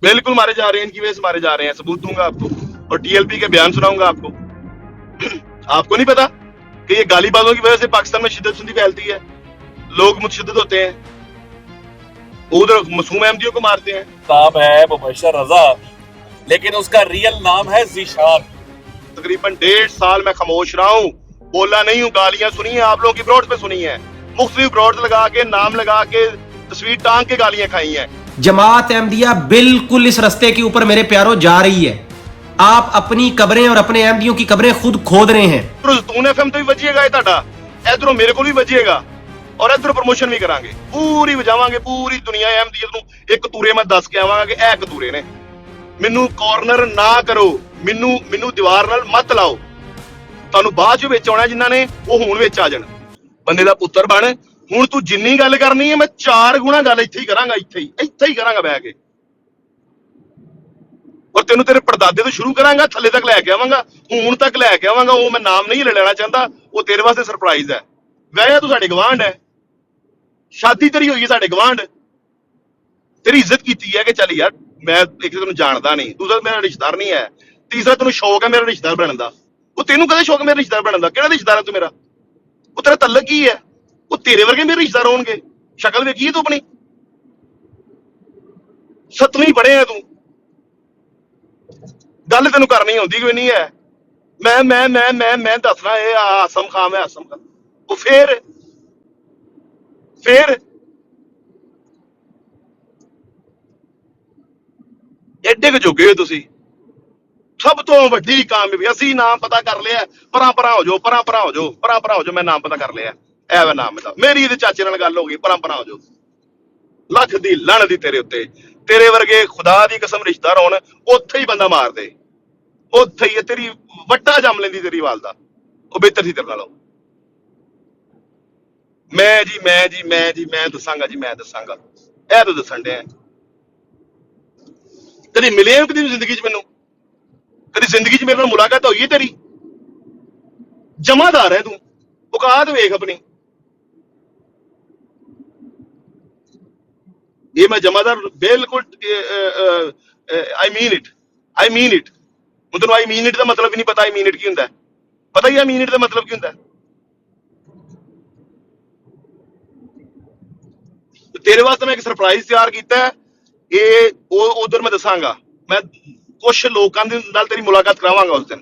बिल्कुल मारे जा रहे हैं, इनकी वजह से मारे जा रहे हैं, सबूत दूंगा आपको और टीएलपी के बयान सुनाऊंगा आपको। आपको नहीं पता कि ये गालीबाजों की वजह से पाकिस्तान में शिद्दत सुंदी फैलती है, लोग मुतशद्दिद होते हैं, उधर मासूम अहमदियों को मारते हैं। नाम है मुबशर रजा, लेकिन उसका रियल नाम है ज़ीशान। तकरीबन 1.5 साल मैं खामोश रहा हूँ, बोला नहीं हूँ, गालियां सुनी है आप लोगों की ब्रॉड्स पे सुनी है, मुख्तलिफ ब्रॉड्स लगा के, नाम लगा के, तस्वीर टांग के गालियां खाई हैं। जमात अहमदिया बिल्कुल इस रास्ते के ऊपर मेरे प्यारों जा रही है। आप अपनी कब्रें और अपने अहमदियों की कब्रें खुद खोद रहे हैं। जैतून एफएम तो भी वजिएगा ये ਤੁਹਾਡਾ, ਇਧਰੋਂ ਮੇਰੇ ਕੋਲ ਵੀ ਵਜੀਏਗਾ ਔਰ ਇਧਰੋਂ ਪ੍ਰੋਮੋਸ਼ਨ ਵੀ ਕਰਾਂਗੇ, ਪੂਰੀ ਵਜਾਵਾਂਗੇ, ਪੂਰੀ ਦੁਨੀਆ ਅਹਿਮਦੀਅਤ ਨੂੰ ਇੱਕ ਤੂਰੇ ਮੈਂ ਦੱਸ ਕੇ ਆਵਾਂਗਾ ਕਿ ਇਹ ਕਤੂਰੇ ਨੇ। ਮੈਨੂੰ ਕਾਰਨਰ ਨਾ ਕਰੋ, ਮੈਨੂੰ ਦੀਵਾਰ ਨਾਲ ਮਤ ਲਾਓ। ਤੁਹਾਨੂੰ ਬਾਅਦ ਚ ਵਿੱਚ ਆਉਣਾ ਜਿਨ੍ਹਾਂ ਨੇ, ਉਹ ਹੁਣ ਵਿੱਚ ਆ ਜਾਣ। ਬੰਦੇ ਦਾ ਪੁੱਤਰ ਬਣ। ਹੁਣ ਤੂੰ ਜਿੰਨੀ ਗੱਲ ਕਰਨੀ ਹੈ ਮੈਂ 4 ਗੁਣਾ ਗੱਲ ਇੱਥੇ ਹੀ ਕਰਾਂਗਾ, ਇੱਥੇ ਹੀ ਕਰਾਂਗਾ ਬਹਿ ਕੇ। ਔਰ ਤੈਨੂੰ ਤੇਰੇ ਪੜਦਾਦੇ ਤੋਂ ਸ਼ੁਰੂ ਕਰਾਂਗਾ, ਥੱਲੇ ਤੱਕ ਲੈ ਕੇ ਆਵਾਂਗਾ, ਹੁਣ ਤੱਕ ਲੈ ਕੇ ਆਵਾਂਗਾ। ਉਹ ਮੈਂ ਨਾਮ ਨਹੀਂ ਲੈਣਾ ਚਾਹੁੰਦਾ, ਉਹ ਤੇਰੇ ਵਾਸਤੇ ਸਰਪ੍ਰਾਈਜ਼ ਹੈ। ਵੈਸੇ ਤੂੰ ਸਾਡੇ ਗਵਾਂਢ ਹੈ, ਸ਼ਾਦੀ ਤੇਰੀ ਹੋਈ ਹੈ ਸਾਡੇ ਗਵਾਂਢ, ਤੇਰੀ ਇੱਜ਼ਤ ਕੀਤੀ ਹੈ ਕਿ ਚੱਲ ਯਾਰ ਮੈਂ ਇੱਕ ਤੈਨੂੰ ਜਾਣਦਾ ਨਹੀਂ, ਦੂਸਰਾ ਮੇਰਾ ਰਿਸ਼ਤੇਦਾਰ ਨਹੀਂ ਹੈ, ਤੀਸਰਾ ਤੈਨੂੰ ਸ਼ੌਕ ਹੈ ਮੇਰਾ ਰਿਸ਼ਤੇਦਾਰ ਬਣਨ ਦਾ। ਉਹ ਤੈਨੂੰ ਕਦੇ ਸ਼ੌਕ ਮੇਰਾ ਰਿਸ਼ਤੇਦਾਰ ਬਣਨ ਦਾ? ਕਿਹੜਾ ਰਿਸ਼ਤੇਦਾਰ ਹੈ ਤੂੰ ਮੇਰਾ? ਉਹ ਤੇਰਾ ਤਲਕ ਕੀ ਹੈ? ਉਹ ਤੇਰੇ ਵਰਗੇ ਮੇਰੇ ਰਿਸ਼ਤੇਦਾਰ ਹੋਣਗੇ? ਸ਼ਕਲ ਵੇਖੀ ਤੂੰ ਆਪਣੀ? 7ਵੀਂ ਪੜ੍ਹੇ ਆ ਤੂੰ, ਗੱਲ ਤੈਨੂੰ ਕਰਨੀ ਆਉਂਦੀ ਕੋਈ ਨਹੀਂ ਹੈ। ਮੈਂ ਦੱਸਣਾ ਇਹ ਆਸਮ ਖਾਨ ਹੈ, ਆਸਮ ਖਾਨ। ਉਹ ਫੇਰ ਐਡੇ ਕੁ ਜੋਗੇ ਹੋ ਤੁਸੀਂ। ਸਭ ਤੋਂ ਵੱਡੀ ਕਾਮਯਾਬੀ, ਅਸੀਂ ਨਾਮ ਪਤਾ ਕਰ ਲਿਆ, ਪਰਾਂ ਹੋ ਜਾਓ, ਪਰਾਂ ਹੋ ਜਾਓ, ਮੈਂ ਨਾਮ ਪਤਾ ਕਰ ਲਿਆ, ਐ ਵਾ ਨਾਮ ਦਾ। ਮੇਰੀ ਇਹਦੇ ਚਾਚੇ ਨਾਲ ਗੱਲ ਹੋ ਗਈ, ਪਰਾਂ ਹੋ ਜਾਓ। ਲੱਖ ਦੀ ਲਣ ਦੀ ਤੇਰੇ ਉੱਤੇ, ਤੇਰੇ ਵਰਗੇ ਖੁਦਾ ਦੀ ਕਸਮ ਰਿਸ਼ਤੇਦਾਰ ਹੋਣ, ਉੱਥੇ ਹੀ ਬੰਦਾ ਮਾਰ ਦੇ, ਉੱਥੇ ਹੀ ਤੇਰੀ ਵੱਟਾ ਜੰਮ ਲੈਂਦੀ ਤੇਰੀ ਵਾਲਦਾ। ਉਹ ਬਿਹਤਰ ਸੀ ਤੇਰੇ ਨਾਲੋਂ। ਮੈਂ ਦੱਸਾਂਗਾ ਜੀ, ਮੈਂ ਦੱਸਾਂਗਾ। ਇਹ ਤਾਂ ਦੱਸਣ ਡਿਆ। ਕਦੀ ਮਿਲੇ ਹੋ ਕਦੀ ਜ਼ਿੰਦਗੀ 'ਚ ਮੈਨੂੰ? ਕਦੀ ਜ਼ਿੰਦਗੀ 'ਚ ਮੇਰੇ ਨਾਲ ਮੁਲਾਕਾਤ ਹੋਈ ਹੈ ਤੇਰੀ? ਜਮਾਦਾਰ ਹੈ ਤੂੰ, ਔਕਾਤ ਵੇਖ ਆਪਣੀ। ਇਹ ਮੈਂ ਜਮਾਦਾਰ ਬਿਲਕੁਲ, ਆਈ ਮੀਨ ਇਟ। ਹੁਣ ਤੈਨੂੰ ਆਈ ਮੀਨ ਇਟ ਦਾ ਮਤਲਬ ਵੀ ਨਹੀਂ ਪਤਾ। ਆਈ ਮੀਨ ਇਟ ਕੀ ਹੁੰਦਾ? ਪਤਾ ਹੀ ਆਈ ਮੀਨ ਇਟ ਦਾ ਮਤਲਬ ਕੀ ਹੁੰਦਾ? ਤੇਰੇ ਵਾਸਤੇ ਮੈਂ ਇੱਕ ਸਰਪ੍ਰਾਈਜ਼ ਤਿਆਰ ਕੀਤਾ ਹੈ। ਇਹ ਉਹ ਉਧਰ ਮੈਂ ਦੱਸਾਂਗਾ। ਮੈਂ ਕੁਝ ਲੋਕਾਂ ਦੇ ਨਾਲ ਤੇਰੀ ਮੁਲਾਕਾਤ ਕਰਾਵਾਂਗਾ ਉਸ ਦਿਨ।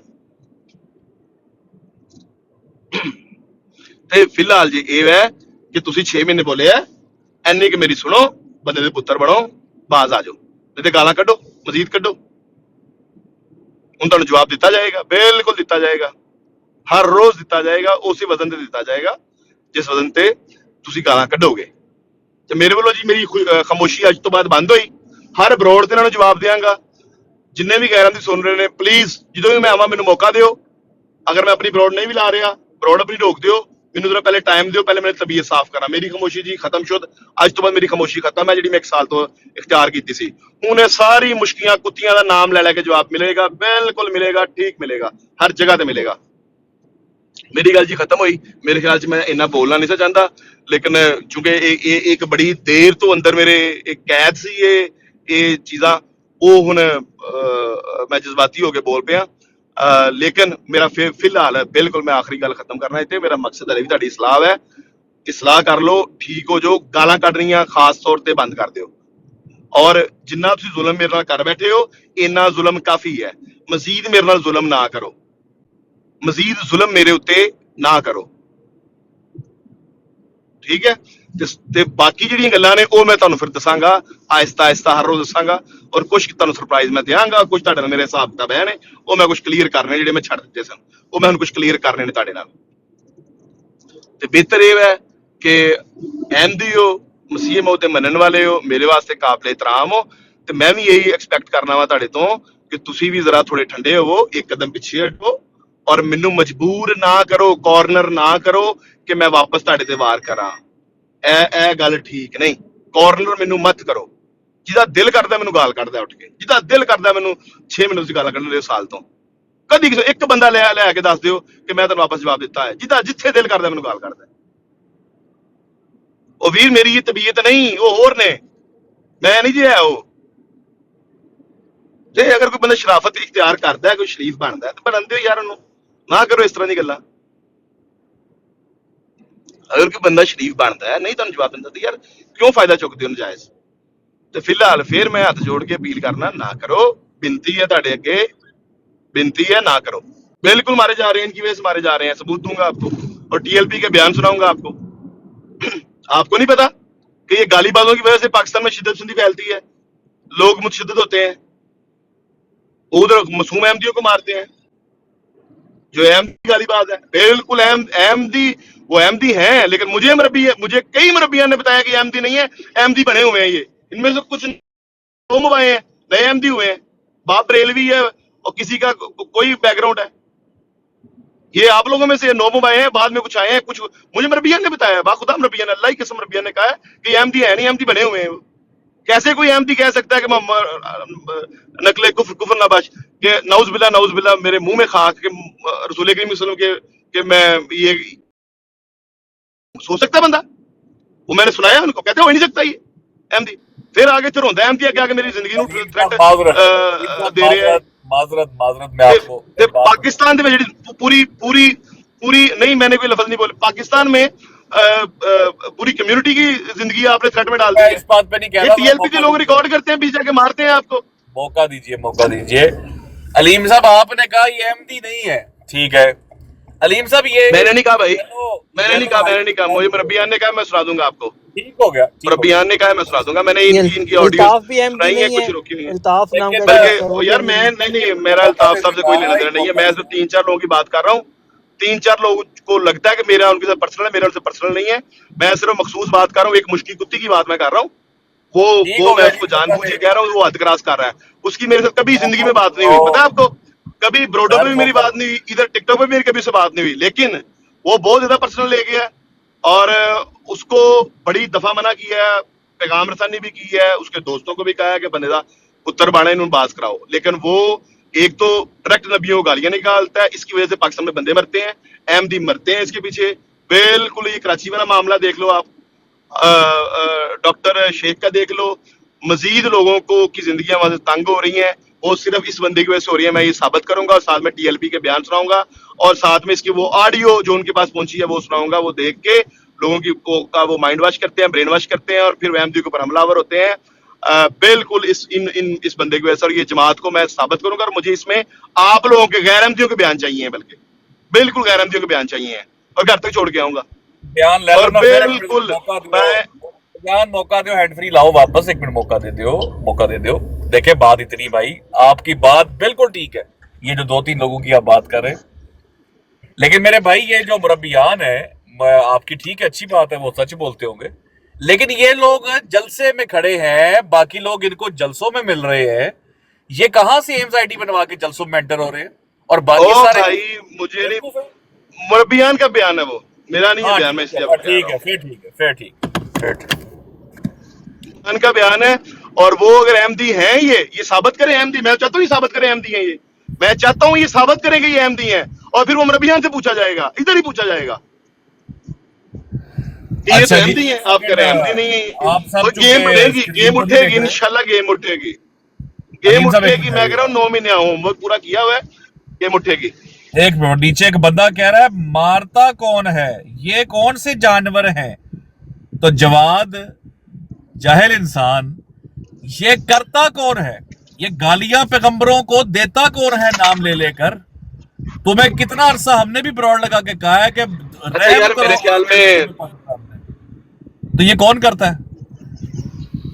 ਤੇ ਫਿਲਹਾਲ ਜੀ ਇਹ ਹੈ ਕਿ ਤੁਸੀਂ 6 ਮਹੀਨੇ ਬੋਲੇ ਆ, ਐਨੀ ਕਿ ਮੇਰੀ ਸੁਣੋ, ਬੰਦੇ ਦੇ ਪੁੱਤਰ ਬਣੋ, ਬਾਜ਼ ਆ ਜਾਓ, ਨਹੀਂ ਤੇ ਗਾਲਾਂ ਕੱਢੋ, ਮਜ਼ੀਦ ਕੱਢੋ। ਹੁਣ ਤੁਹਾਨੂੰ ਜਵਾਬ ਦਿੱਤਾ ਜਾਏਗਾ, ਬਿਲਕੁਲ ਦਿੱਤਾ ਜਾਏਗਾ, ਹਰ ਰੋਜ਼ ਦਿੱਤਾ ਜਾਏਗਾ, ਉਸੇ ਵਜ਼ਨ ਤੇ ਦਿੱਤਾ ਜਾਏਗਾ ਜਿਸ ਵਜ਼ਨ ਤੇ ਤੁਸੀਂ ਗਾਲਾਂ ਕੱਢੋਗੇ। ਤੇ ਮੇਰੇ ਵੱਲੋਂ ਜੀ ਮੇਰੀ ਖਾਮੋਸ਼ੀ ਅੱਜ ਤੋਂ ਬਾਅਦ ਬੰਦ ਹੋਈ। ਹਰ ਬਰੋਡ ਤੇ ਇਹਨਾਂ ਨੂੰ ਜਵਾਬ ਦਿਆਂਗਾ। ਜਿੰਨੇ ਵੀ ਗੈਰਾਂ ਦੀ ਸੁਣ ਰਹੇ ਨੇ, ਪਲੀਜ਼ ਜਦੋਂ ਵੀ ਮੈਂ ਆਵਾਂ ਮੈਨੂੰ ਮੌਕਾ ਦਿਓ। ਅਗਰ ਮੈਂ ਆਪਣੀ ਬਰੋਡ ਨਹੀਂ ਵੀ ਲਾ ਰਿਹਾ, ਬਰੋਡ ਆਪਣੀ ਰੋਕ ਦਿਓ, ਮੈਨੂੰ ਜ਼ਰਾ ਪਹਿਲੇ ਟਾਈਮ ਦਿਓ, ਪਹਿਲੇ ਮੇਰੀ ਤਬੀਅਤ ਸਾਫ਼ ਕਰਾਂ। ਮੇਰੀ ਖਾਮੋਸ਼ੀ ਜੀ ਖਤਮ ਸ਼ੁੱਧ, ਅੱਜ ਤੋਂ ਬਾਅਦ ਮੇਰੀ ਖਾਮੋਸ਼ੀ ਖਤਮ ਹੈ, ਜਿਹੜੀ ਮੈਂ 1 ਸਾਲ ਤੋਂ ਇਖਤਿਆਰ ਕੀਤੀ ਸੀ। ਹੁਣ ਇਹ ਸਾਰੀ ਮੁਸ਼ਕੀਆਂ ਕੁੱਤੀਆਂ ਦਾ ਨਾਮ ਲੈ ਕੇ ਜਵਾਬ ਮਿਲੇਗਾ, ਬਿਲਕੁਲ ਮਿਲੇਗਾ, ਠੀਕ ਮਿਲੇਗਾ, ਹਰ ਜਗ੍ਹਾ ਤੇ ਮਿਲੇਗਾ। ਮੇਰੀ ਗੱਲ ਜੀ ਖਤਮ ਹੋਈ। ਮੇਰੇ ਖਿਆਲ 'ਚ ਮੈਂ ਇੰਨਾ ਬੋਲਣਾ ਨਹੀਂ ਸੀ ਚਾਹੁੰਦਾ, ਲੇਕਿਨ ਚੂੰਕਿ ਇਹ ਇੱਕ ਬੜੀ ਦੇਰ ਤੋਂ ਅੰਦਰ ਮੇਰੇ ਇੱਕ ਕੈਦ ਸੀ ਇਹ ਚੀਜ਼ਾਂ, ਉਹ ਹੁਣ ਮੈਂ ਜਜ਼ਬਾਤੀ ਹੋ ਕੇ ਬੋਲ ਪਿਆ। ਲੇਕਿਨ ਮੇਰਾ ਫਿਲਹਾਲ ਬਿਲਕੁਲ ਮੈਂ ਆਖਰੀ ਗੱਲ ਖਤਮ ਕਰਨਾ ਇੱਥੇ। ਮੇਰਾ ਮਕਸਦ ਹੈ ਵੀ ਤੁਹਾਡੀ ਇਸਲਾਹ ਹੈ, ਇਸਲਾਹ ਕਰ ਲਓ, ਠੀਕ ਹੋ ਜਾਓ। ਗਾਲਾਂ ਕੱਢਣੀਆਂ ਖਾਸ ਤੌਰ ਤੇ ਬੰਦ ਕਰ ਦਿਓ। ਔਰ ਜਿੰਨਾ ਤੁਸੀਂ ਜ਼ੁਲਮ ਮੇਰੇ ਨਾਲ ਕਰ ਬੈਠੇ ਹੋ, ਇੰਨਾ ਜ਼ੁਲਮ ਕਾਫੀ ਹੈ। ਮਜ਼ੀਦ ਮੇਰੇ ਨਾਲ ਜ਼ੁਲਮ ਨਾ ਕਰੋ, ਮਜ਼ੀਦ ਜ਼ੁਲਮ ਮੇਰੇ ਉੱਤੇ ਨਾ ਕਰੋ, ਠੀਕ ਹੈ? ਤੇ ਬਾਕੀ ਜਿਹੜੀਆਂ ਗੱਲਾਂ ਨੇ ਉਹ ਮੈਂ ਤੁਹਾਨੂੰ ਫਿਰ ਦੱਸਾਂਗਾ, ਆਹਿਸਤਾ ਹਰ ਰੋਜ਼ ਦੱਸਾਂਗਾ। ਔਰ ਕੁਝ ਤੁਹਾਨੂੰ ਸਰਪ੍ਰਾਈਜ਼ ਮੈਂ ਦਿਆਂਗਾ, ਕੁਝ ਤੁਹਾਡੇ ਨਾਲ ਮੇਰੇ ਹਿਸਾਬ ਕਿਤਾਬ ਹੈ ਨੇ, ਉਹ ਮੈਂ ਕੁਝ ਕਲੀਅਰ ਕਰਨੇ, ਜਿਹੜੇ ਮੈਂ ਛੱਡ ਦਿੱਤੇ ਸਨ ਉਹ ਮੈਂ ਹੁਣ ਕੁਝ ਕਲੀਅਰ ਕਰਨੇ ਨੇ ਤੁਹਾਡੇ ਨਾਲ। ਤੇ ਬਿਹਤਰ ਇਹ ਹੈ ਕਿ ਅਹਿਮਦੀ ਹੋ, ਮਸੀਹ ਮੌਤ ਦੇ ਮੰਨਣ ਵਾਲੇ ਹੋ, ਮੇਰੇ ਵਾਸਤੇ ਕਾਬਲੇ ਇਤਰਾਮ ਹੋ। ਤੇ ਮੈਂ ਵੀ ਇਹੀ ਐਕਸਪੈਕਟ ਕਰਨਾ ਵਾ ਤੁਹਾਡੇ ਤੋਂ ਕਿ ਤੁਸੀਂ ਵੀ ਜ਼ਰਾ ਥੋੜੇ ਠੰਡੇ ਹੋਵੋ, ਇੱਕ ਕਦਮ ਪਿੱਛੇ ਹਟੋ, ਔਰ ਮੈਨੂੰ ਮਜਬੂਰ ਨਾ ਕਰੋ, ਕਾਰਨਰ ਨਾ ਕਰੋ ਕਿ ਮੈਂ ਵਾਪਸ ਤੁਹਾਡੇ ਤੇ ਵਾਰ ਕਰਾਂ। ਇਹ ਗੱਲ ਠੀਕ ਨਹੀਂ। ਕਾਰਨਰ ਮੈਨੂੰ ਮਤ ਕਰੋ। ਜਿਹਦਾ ਦਿਲ ਕਰਦਾ ਮੈਨੂੰ ਗਾਲ ਕੱਢਦਾ ਉੱਠ ਕੇ, ਜਿਹਦਾ ਦਿਲ ਕਰਦਾ ਮੈਨੂੰ 6 ਮਹੀਨੇ ਤੁਸੀਂ ਗਾਲਾਂ ਕੱਢ ਰਹੇ ਹੋ ਸਾਲ ਤੋਂ। ਕਦੀ ਕਿਸੇ ਇੱਕ ਬੰਦਾ ਲੈ ਕੇ ਦੱਸ ਦਿਓ ਕਿ ਮੈਂ ਤੁਹਾਨੂੰ ਵਾਪਸ ਜਵਾਬ ਦਿੱਤਾ ਹੈ। ਜਿਹਦਾ ਜਿੱਥੇ ਦਿਲ ਕਰਦਾ ਮੈਨੂੰ ਗਾਲ ਕੱਢਦਾ। ਉਹ ਵੀਰ ਮੇਰੀ ਇਹ ਤਬੀਅਤ ਨਹੀਂ, ਉਹ ਹੋਰ ਨੇ, ਮੈਂ ਨਹੀਂ ਜੀ ਹੈ ਉਹ। ਤੇ ਅਗਰ ਕੋਈ ਬੰਦਾ ਸ਼ਰਾਫਤ ਇਖਤਿਆਰ ਕਰਦਾ ਹੈ, ਕੋਈ ਸ਼ਰੀਫ ਬਣਦਾ ਹੈ, ਤੇ ਬਣਨ ਦਿਓ ਯਾਰ ਉਹਨੂੰ, ਨਾ ਕਰੋ ਇਸ ਤਰ੍ਹਾਂ ਦੀ ਗੱਲਾਂ। ਅਗਰ ਕੋਈ ਬੰਦਾ ਸ਼ਰੀਫ ਬਣਦਾ ਹੈ, ਨਹੀਂ ਤੁਹਾਨੂੰ ਜਵਾਬ ਦਿੰਦਾ, ਤੇ ਯਾਰ ਕਿਉਂ ਫਾਇਦਾ ਚੁੱਕਦੇ ਹੋ ਨਜਾਇਜ਼? ਤੇ ਫਿਲਹਾਲ ਫਿਰ ਮੈਂ ਹੱਥ ਜੋੜ ਕੇ ਅਪੀਲ ਕਰਨਾ, ਨਾ ਕਰੋ, ਬਿनती है ਤੁਹਾਡੇ ਅੱਗੇ, बिनती है, ना करो। बिल्कुल मारे जा रहे हैं, इनकी वजह से मारे जा रहे हैं, सबूत दूंगा आपको, और टीएलपी के बयान सुनाऊंगा आपको। आपको नहीं पता कि ये गालीबाजों की वजह से पाकिस्तान में शिद्दत पसंदी फैलती है, लोग मुतशद्दिद होते हैं, उधर मासूम अहमदियों को मारते हैं, जो अहमदी गालीबाज है। बिल्कुल अहमदी, वो अहमदी हैं, लेकिन मुझे मरबी है, मुझे कई मरबिया ने बताया कि अहमदी नहीं है, अहमदी बने हुए हैं ये। इनमें से कुछ गुम हुए हैं, नए अहमदी हुए हैं, बाप बरेलवी है और किसी का कोई बैकग्राउंड है। ये आप लोगों में से 9 आए हैं, बाद में कुछ आए हैं, कुछ मुझे मरबिया ने बताया, बाखुदा मरबिया ने, अल्लाह की कसम मरबिया ने कहा है कि अहमदी है नहीं, अहमदी बने हुए हैं। कैसे कोई अहमदी कह सकता है कि नकले कुफर नबाश के नौज बिल्ला मेरे मुंह में खाक के रसूल करीम सल्लल्लाहु अलैहि वसल्लम के मैं ये सोच सकता है बंदा? वो मैंने सुनाया उनको, कहते हो ही नहीं सकता ये अहमदी। फिर आगे फिर होता है अहमदी आगे मेरी जिंदगी ਨੂੰ ਥ੍ਰੈਟ ਦੇ ਰਹੇ ਹੈ। माजरत मैं आपको ਤੇ ਪਾਕਿਸਤਾਨ ਦੇ ਵਿੱਚ ਜਿਹੜੀ पूरी नहीं, मैंने कोई लफ्ज नहीं बोले, पाकिस्तान में पूरी कम्युनिटी की जिंदगी आपने थ्रेट में डाल दी है। इस बात पे नहीं कह ये रहा, टीएलपी के लोग रिकॉर्ड करते हैं, बीच जाके मारते हैं आपको। मौका दीजिए। अलीम साहब आपने कहा ये अहमदी नहीं है, ठीक है अलीम साहब, ये मैंने नहीं कहा भाई, मैंने नहीं कहा, मुझे मरबियान ने कहा, मैं सुना दूंगा आपको। ठीक हो गया, मरबियान ने कहा, मैं सुना दूंगा। मैंने इनकी ऑडियो सुनाई है, कुछ रोकी नहीं है। अल्ताफ नाम का बल्कि यार मैं नहीं, मेरा अल्ताफ साहब से कोई लेना देना नहीं है, मैं सिर्फ 3-4 लोगों की बात कर रहा हूँ। 3-4 लोगों को लगता है कि मेरा उनके साथ पर्सनल है, मेरा उनसे पर्सनल नहीं है। मैं सिर्फ मखसूस बात कर रहा हूँ, एक मुश्किल कुत्ती की बात मैं कर रहा हूँ, वो मैं उसको जानबूझ के कह रहा हूँ, वो हद क्रॉस कर रहा है। उसकी मेरे साथ कभी जिंदगी में बात नहीं हुई, पता है आपको? कभी ब्रोडो में भी मेरी बात नहीं हुई, इधर टिकटॉक में मेरी कभी से बात नहीं हुई, लेकिन वो बहुत ज्यादा पर्सनल ले गया और उसको बड़ी दफा मना किया है, पैगाम रसानी भी की है, उसके दोस्तों को भी कहा है कि बंदेदा पुत्र बाणे इन्होंने बात कराओ। लेकिन वो एक तो डायरेक्ट नबियों को गालियां निकालता है, इसकी वजह से पाकिस्तान में बंदे मरते हैं, अहमदी मरते हैं इसके पीछे। बिल्कुल ये कराची वाला मामला देख लो आप, डॉक्टर शेख का देख लो, मजीद लोगों को की जिंदगी वहां से तंग हो रही हैं, वो सिर्फ इस बंदे की वजह से हो रही है। मैं ये साबित करूंगा और साथ में टीएलपी के बयान सुनाऊंगा और साथ में इसकी वो ऑडियो जो उनके पास पहुंची है वो सुनाऊंगा। वो देख के लोगों की का वो माइंड वॉश करते हैं, ब्रेन वॉश करते हैं और फिर अहमदी के ऊपर हमलावर होते हैं। बिल्कुल इस बंदे की वजह से, और ये जमात को मैं साबित करूंगा। और मुझे इसमें आप लोगों के गैर अहमदियों के बयान चाहिए, बल्कि बिल्कुल गैर अहमदियों के बयान चाहिए, और घर तक छोड़ के आऊंगा। बयान ले लो ना, बिल्कुल बयान मौका दो, हैंड फ्री लाओ वापस, 1 मिनट मौका दे दो। देखे बात इतनी, भाई आपकी बात बिल्कुल ठीक है, ये जो 2-3 लोगों की आप बात कर रहे हैं, लेकिन मेरे भाई ये जो मुरब्बियान है, आपकी ठीक है, अच्छी बात है, वो सच बोलते होंगे, लेकिन ये लोग जलसे में खड़े हैं, बाकी लोग इनको जलसों में मिल रहे हैं, ये कहां से एम्स आईडी बनवा के जलसों में एंटर हो रहे हैं? और बाकी सारे भाई मुझे नहीं, मुरब्बियान का बयान है वो, मेरा नहीं है बयान, मैं इसलिए ठीक है, फिर ठीक का बयान है। और वो अगर अहमदी हैं, ये साबित करें अहमदी, मैं चाहता हूँ ये साबित करें अहमदी हैं, ये मैं चाहता हूँ ये साबित करें कि ये अहमदी हैं, और फिर वो मुरब्बियान से पूछा जाएगा, इधर ही पूछा जाएगा ये अच्छा तो अहमदी हैं, आप कह रहे हैं अहमदी नहीं है। आप सब और गेम उठेगी इंशाल्लाह, गेम उठेगी, मैं कह रहा हूँ 9 महीने होमवर्क पूरा किया हुआ है, गेम उठेगी। एक मिनट, नीचे एक बंदा कह रहा है मारता कौन है, ये कौन से जानवर हैं? तो जवाद जाहिल इंसान, ये करता कौन है? ये गालियां पैगंबरों को देता कौन है नाम ले लेकर? तुम्हें कितना अरसा हमने भी ब्रॉड लगा के कहा है कि यार मेरे ख्याल में तो ये कौन करता है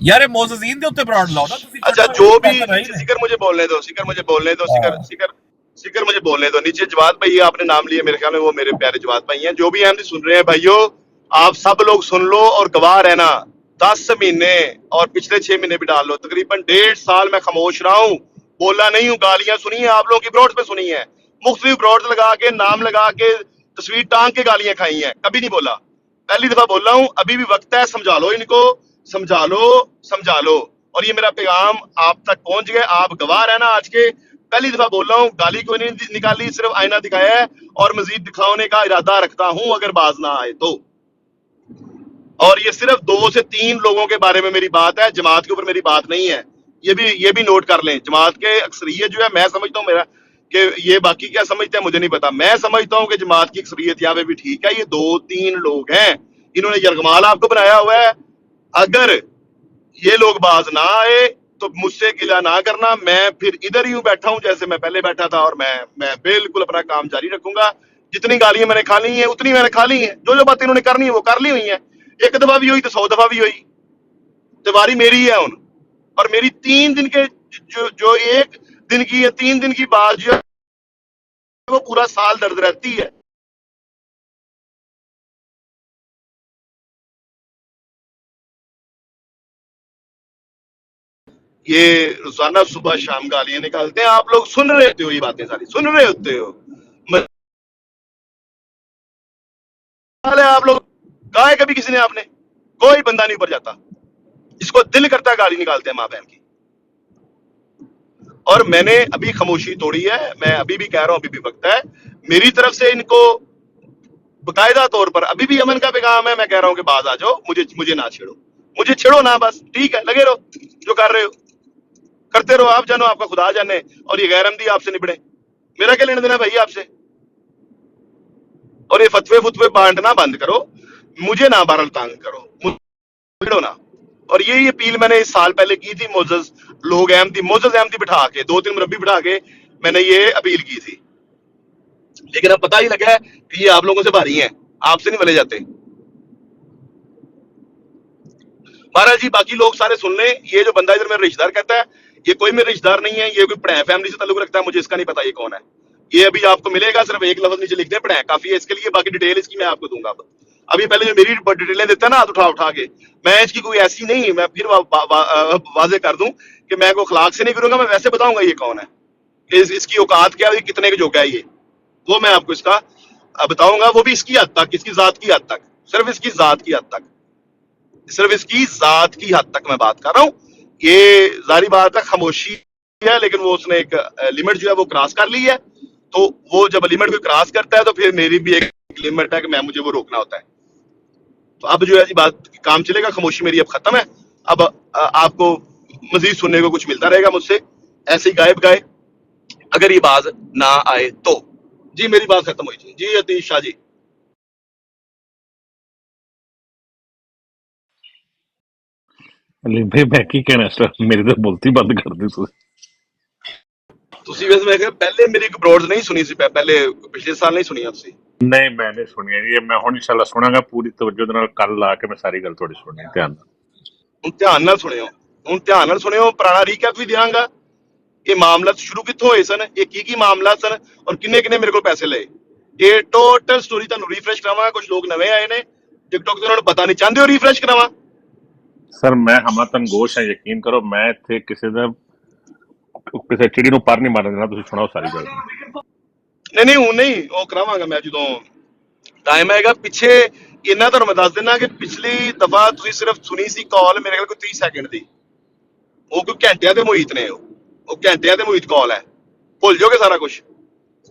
यार? मोज़ीन दे उत्ते ब्रॉड लाओ ना। अच्छा जो भी सिकर मुझे बोलने दो, सिकर मुझे बोलने दो। नीचे जवाद भाई आपने नाम लिया, मेरे ख्याल में वो मेरे प्यारे जवाद भाई हैं। जो भी अहमदी सुन रहे हैं भाइयों, आप सब लोग सुन लो और गवाह रहना। 10 महीने और पिछले 6 महीने भी डाल लो, तकरीबन 1.5 साल मैं खामोश रहा हूँ, बोला नहीं हूँ, गालियां सुनी है आप लोगों की ब्रॉड्स पे सुनी है, मुख्तलिफ ब्रॉड्स लगा के, नाम लगा के, तस्वीर टांग के गालियां खाई हैं, कभी नहीं बोला। पहली दफा बोल रहा हूँ, अभी भी वक्त है, समझा लो इनको, समझा लो। और ये मेरा पैगाम आप तक पहुंच गए, आप गवाह रहना। आज के पहली दफा बोल रहा हूँ, गाली कोई नहीं निकाली, सिर्फ आईना दिखाया है और मजीद दिखाने का इरादा रखता हूं अगर बाज ना आए तो। और ये सिर्फ 2 से 3 लोगों के बारे में मेरी बात है, जमात के ऊपर मेरी बात नहीं है। ये भी नोट कर लें, जमात के अक्सरियत जो है, मैं समझता हूँ मेरा कि ये बाकी क्या समझते हैं मुझे नहीं पता, मैं समझता हूँ कि जमात की अक्सरियत यहाँ पे भी ठीक है, ये 2-3 लोग हैं, इन्होंने यरगमाल आपको बनाया हुआ है। अगर ये लोग बाज ना आए तो मुझसे गिला ना करना, मैं फिर इधर ही हूँ बैठा हूँ जैसे मैं पहले बैठा था, और मैं बिल्कुल अपना काम जारी रखूंगा। जितनी गालियां मैंने खा ली हैं उतनी मैंने खा ली हैं, जो बातें इन्होंने करनी है वो कर ली हुई हैं, एक दफा भी हुई तो 100 दफा भी हुई, तिवारी मेरी है उन। और मेरी 3 दिन के जो 1 दिन की या 3 दिन की बात जो है वो पूरा साल दर्द रहती है। ये रोजाना सुबह शाम गालियां निकालते हैं, आप लोग सुन रहे होते हो, ये बातें सारी सुन रहे होते हो, मजाल है आप लोग। कहा है कभी किसी ने आपने? कोई बंदा नहीं ऊपर जाता, इसको दिल करता है गाली निकालते हैं माँ बहन की। और मैंने अभी खामोशी तोड़ी है, मैं अभी भी कह रहा हूं, अभी भी वक्त है मेरी तरफ से इनको बाकायदा तौर पर, अभी भी अमन का पैगाम है, मैं कह रहा हूं कि बाज आ जाओ, मुझे ना छेड़ो, मुझे छेड़ो ना, बस ठीक है, लगे रहो जो कर रहे हो, करते रहो, आप जानो आपका खुदा जाने, और ये गैर अहमदी आपसे निबड़े, मेरा क्या लेना देना भाई आपसे। और ये फतवे बांटना बंद करो, मुझे ना बहरल तंग करो, मुझे ना। और ये अपील मैंने इस साल पहले की थी, मोजस अहमदी बिठा के, 2-3 मुरब्बी बिठा के मैंने ये अपील की थी, लेकिन अब पता ही लगा है कि ये आप लोगों से भारी हैं, आपसे नहीं मिले जाते। महाराज जी बाकी लोग सारे सुन लें, ये जो बंदा इधर मेरा रिश्तेदार कहता है, ये कोई मेरा रिश्तेदार नहीं है, ये कोई पढ़ाए फैमिली से ताल्लुक रखता है, मुझे इसका नहीं पता ये कौन है। ये अभी आपको मिलेगा, सिर्फ एक लफ्ज नीचे लिख दे पढ़ाए, काफी है इसके लिए, बाकी डिटेल इसकी मैं आपको दूंगा। अब अभी पहले जो मेरी डिटेलें देता है ना हाथ उठा के, मैं इसकी कोई ऐसी नहीं, मैं फिर वाजे कर दूं कि मैं कोई अखलाक से नहीं करूंगा, मैं वैसे बताऊंगा ये कौन है, इसकी औकात क्या है, कितने के जोगा है ये, वो मैं आपको इसका बताऊंगा, वो भी इसकी हद तक, इसकी जात की हद तक, सिर्फ इसकी जात की हद तक, सिर्फ इसकी जात की हद तक मैं बात कर रहा हूँ। ये जारी बात है खामोशी है, लेकिन वो उसने एक लिमिट जो है वो क्रॉस कर ली है, तो वो जब लिमिट को क्रॉस करता है तो फिर मेरी भी एक लिमिट है कि मुझे वो रोकना होता है। तो अब जो है जी बात काम चलेगा, खामोशी मेरी अब खत्म है, अब आपको मजीद सुनने को कुछ मिलता रहेगा मुझसे, ऐसे ही गायब गाए, अगर ये बात ना आए तो। जी मेरी बात खत्म हुई जी अतीश शाह जी। भाई मैं की कहना सर, मेरी तो बोलती बंद कर दी ਤੁਸੀਂ ਵੈਸੇ ਮੈਂ ਕਿਹਾ ਪਹਿਲੇ ਮੇਰੀ ਇੱਕ ਬ੍ਰੌਡਸ ਨਹੀਂ ਸੁਣੀ ਸੀ, ਪਹਿਲੇ ਪਿਛਲੇ ਸਾਲ ਨਹੀਂ ਸੁਣੀਆਂ ਤੁਸੀਂ? नहीं मैंने सुनी है ये, मैं हुण इंशाल्लाह सुनांगा पूरी तवज्जो दे नाल, कल ला के मैं सारी गल थोड़ी सुनी ध्यान नाल। ਹੁਣ ਧਿਆਨ ਨਾਲ ਸੁਣਿਓ, ਹੁਣ ਧਿਆਨ ਨਾਲ ਸੁਣਿਓ, ਪੁਰਾਣਾ ਰੀਕੈਪ ਵੀ ਦਿਆਂਗਾ, ਇਹ ਮਾਮਲਾ ਸ਼ੁਰੂ ਕਿੱਥੋਂ ਹੋਏ ਸਨ, ਇਹ ਕੀ ਮਾਮਲਾ ਸਨ, ਔਰ ਕਿੰਨੇ ਕਿੰਨੇ ਮੇਰੇ ਕੋਲ ਪੈਸੇ ਲਏ, ਇਹ ਟੋਟਲ ਸਟੋਰੀ ਤੁਹਾਨੂੰ ਰੀਫਰੈਸ਼ ਕਰਾਵਾਂਗਾ। ਕੁਝ ਲੋਕ ਨਵੇਂ ਆਏ ਨੇ ਟਿਕਟੌਕ ਤੇ, ਉਹਨਾਂ ਨੂੰ ਪਤਾ ਨਹੀਂ, ਚਾਹੁੰਦੇ ਹੋ ਰੀਫਰੈਸ਼ ਕਰਾਵਾਂ? सर मैं हमला गोश है, यकीन करो मैं इत्थे किसी चिड़ी नूं पर नहीं मारन देना, तुसीं सुणाओ सारी गल। ਨਹੀਂ ਹੁਣ ਨਹੀਂ, ਉਹ ਕਰਾਵਾਂਗਾ ਮੈਂ ਜਦੋਂ ਟਾਈਮ ਆਏਗਾ। ਪਿੱਛੇ ਇਹਨਾਂ ਤੁਹਾਨੂੰ ਮੈਂ ਦੱਸ ਦਿੰਦਾ ਕਿ ਪਿਛਲੀ ਦਫਾ ਤੁਸੀਂ ਸਿਰਫ ਸੁਣੀ ਸੀ ਕਾਲ, ਮੇਰੇ ਕੋਲ ਕੋਈ 30 ਸੈਕਿੰਡ ਦੀ, ਉਹ ਕੋਈ ਘੰਟਿਆਂ ਦੇ ਮੁਹੀਤ ਨੇ, ਉਹ ਘੰਟਿਆਂ ਦੇ ਮੁਹੀਤ ਕਾਲ ਹੈ, ਭੁੱਲ ਜਾਓਗੇ ਸਾਰਾ ਕੁਝ।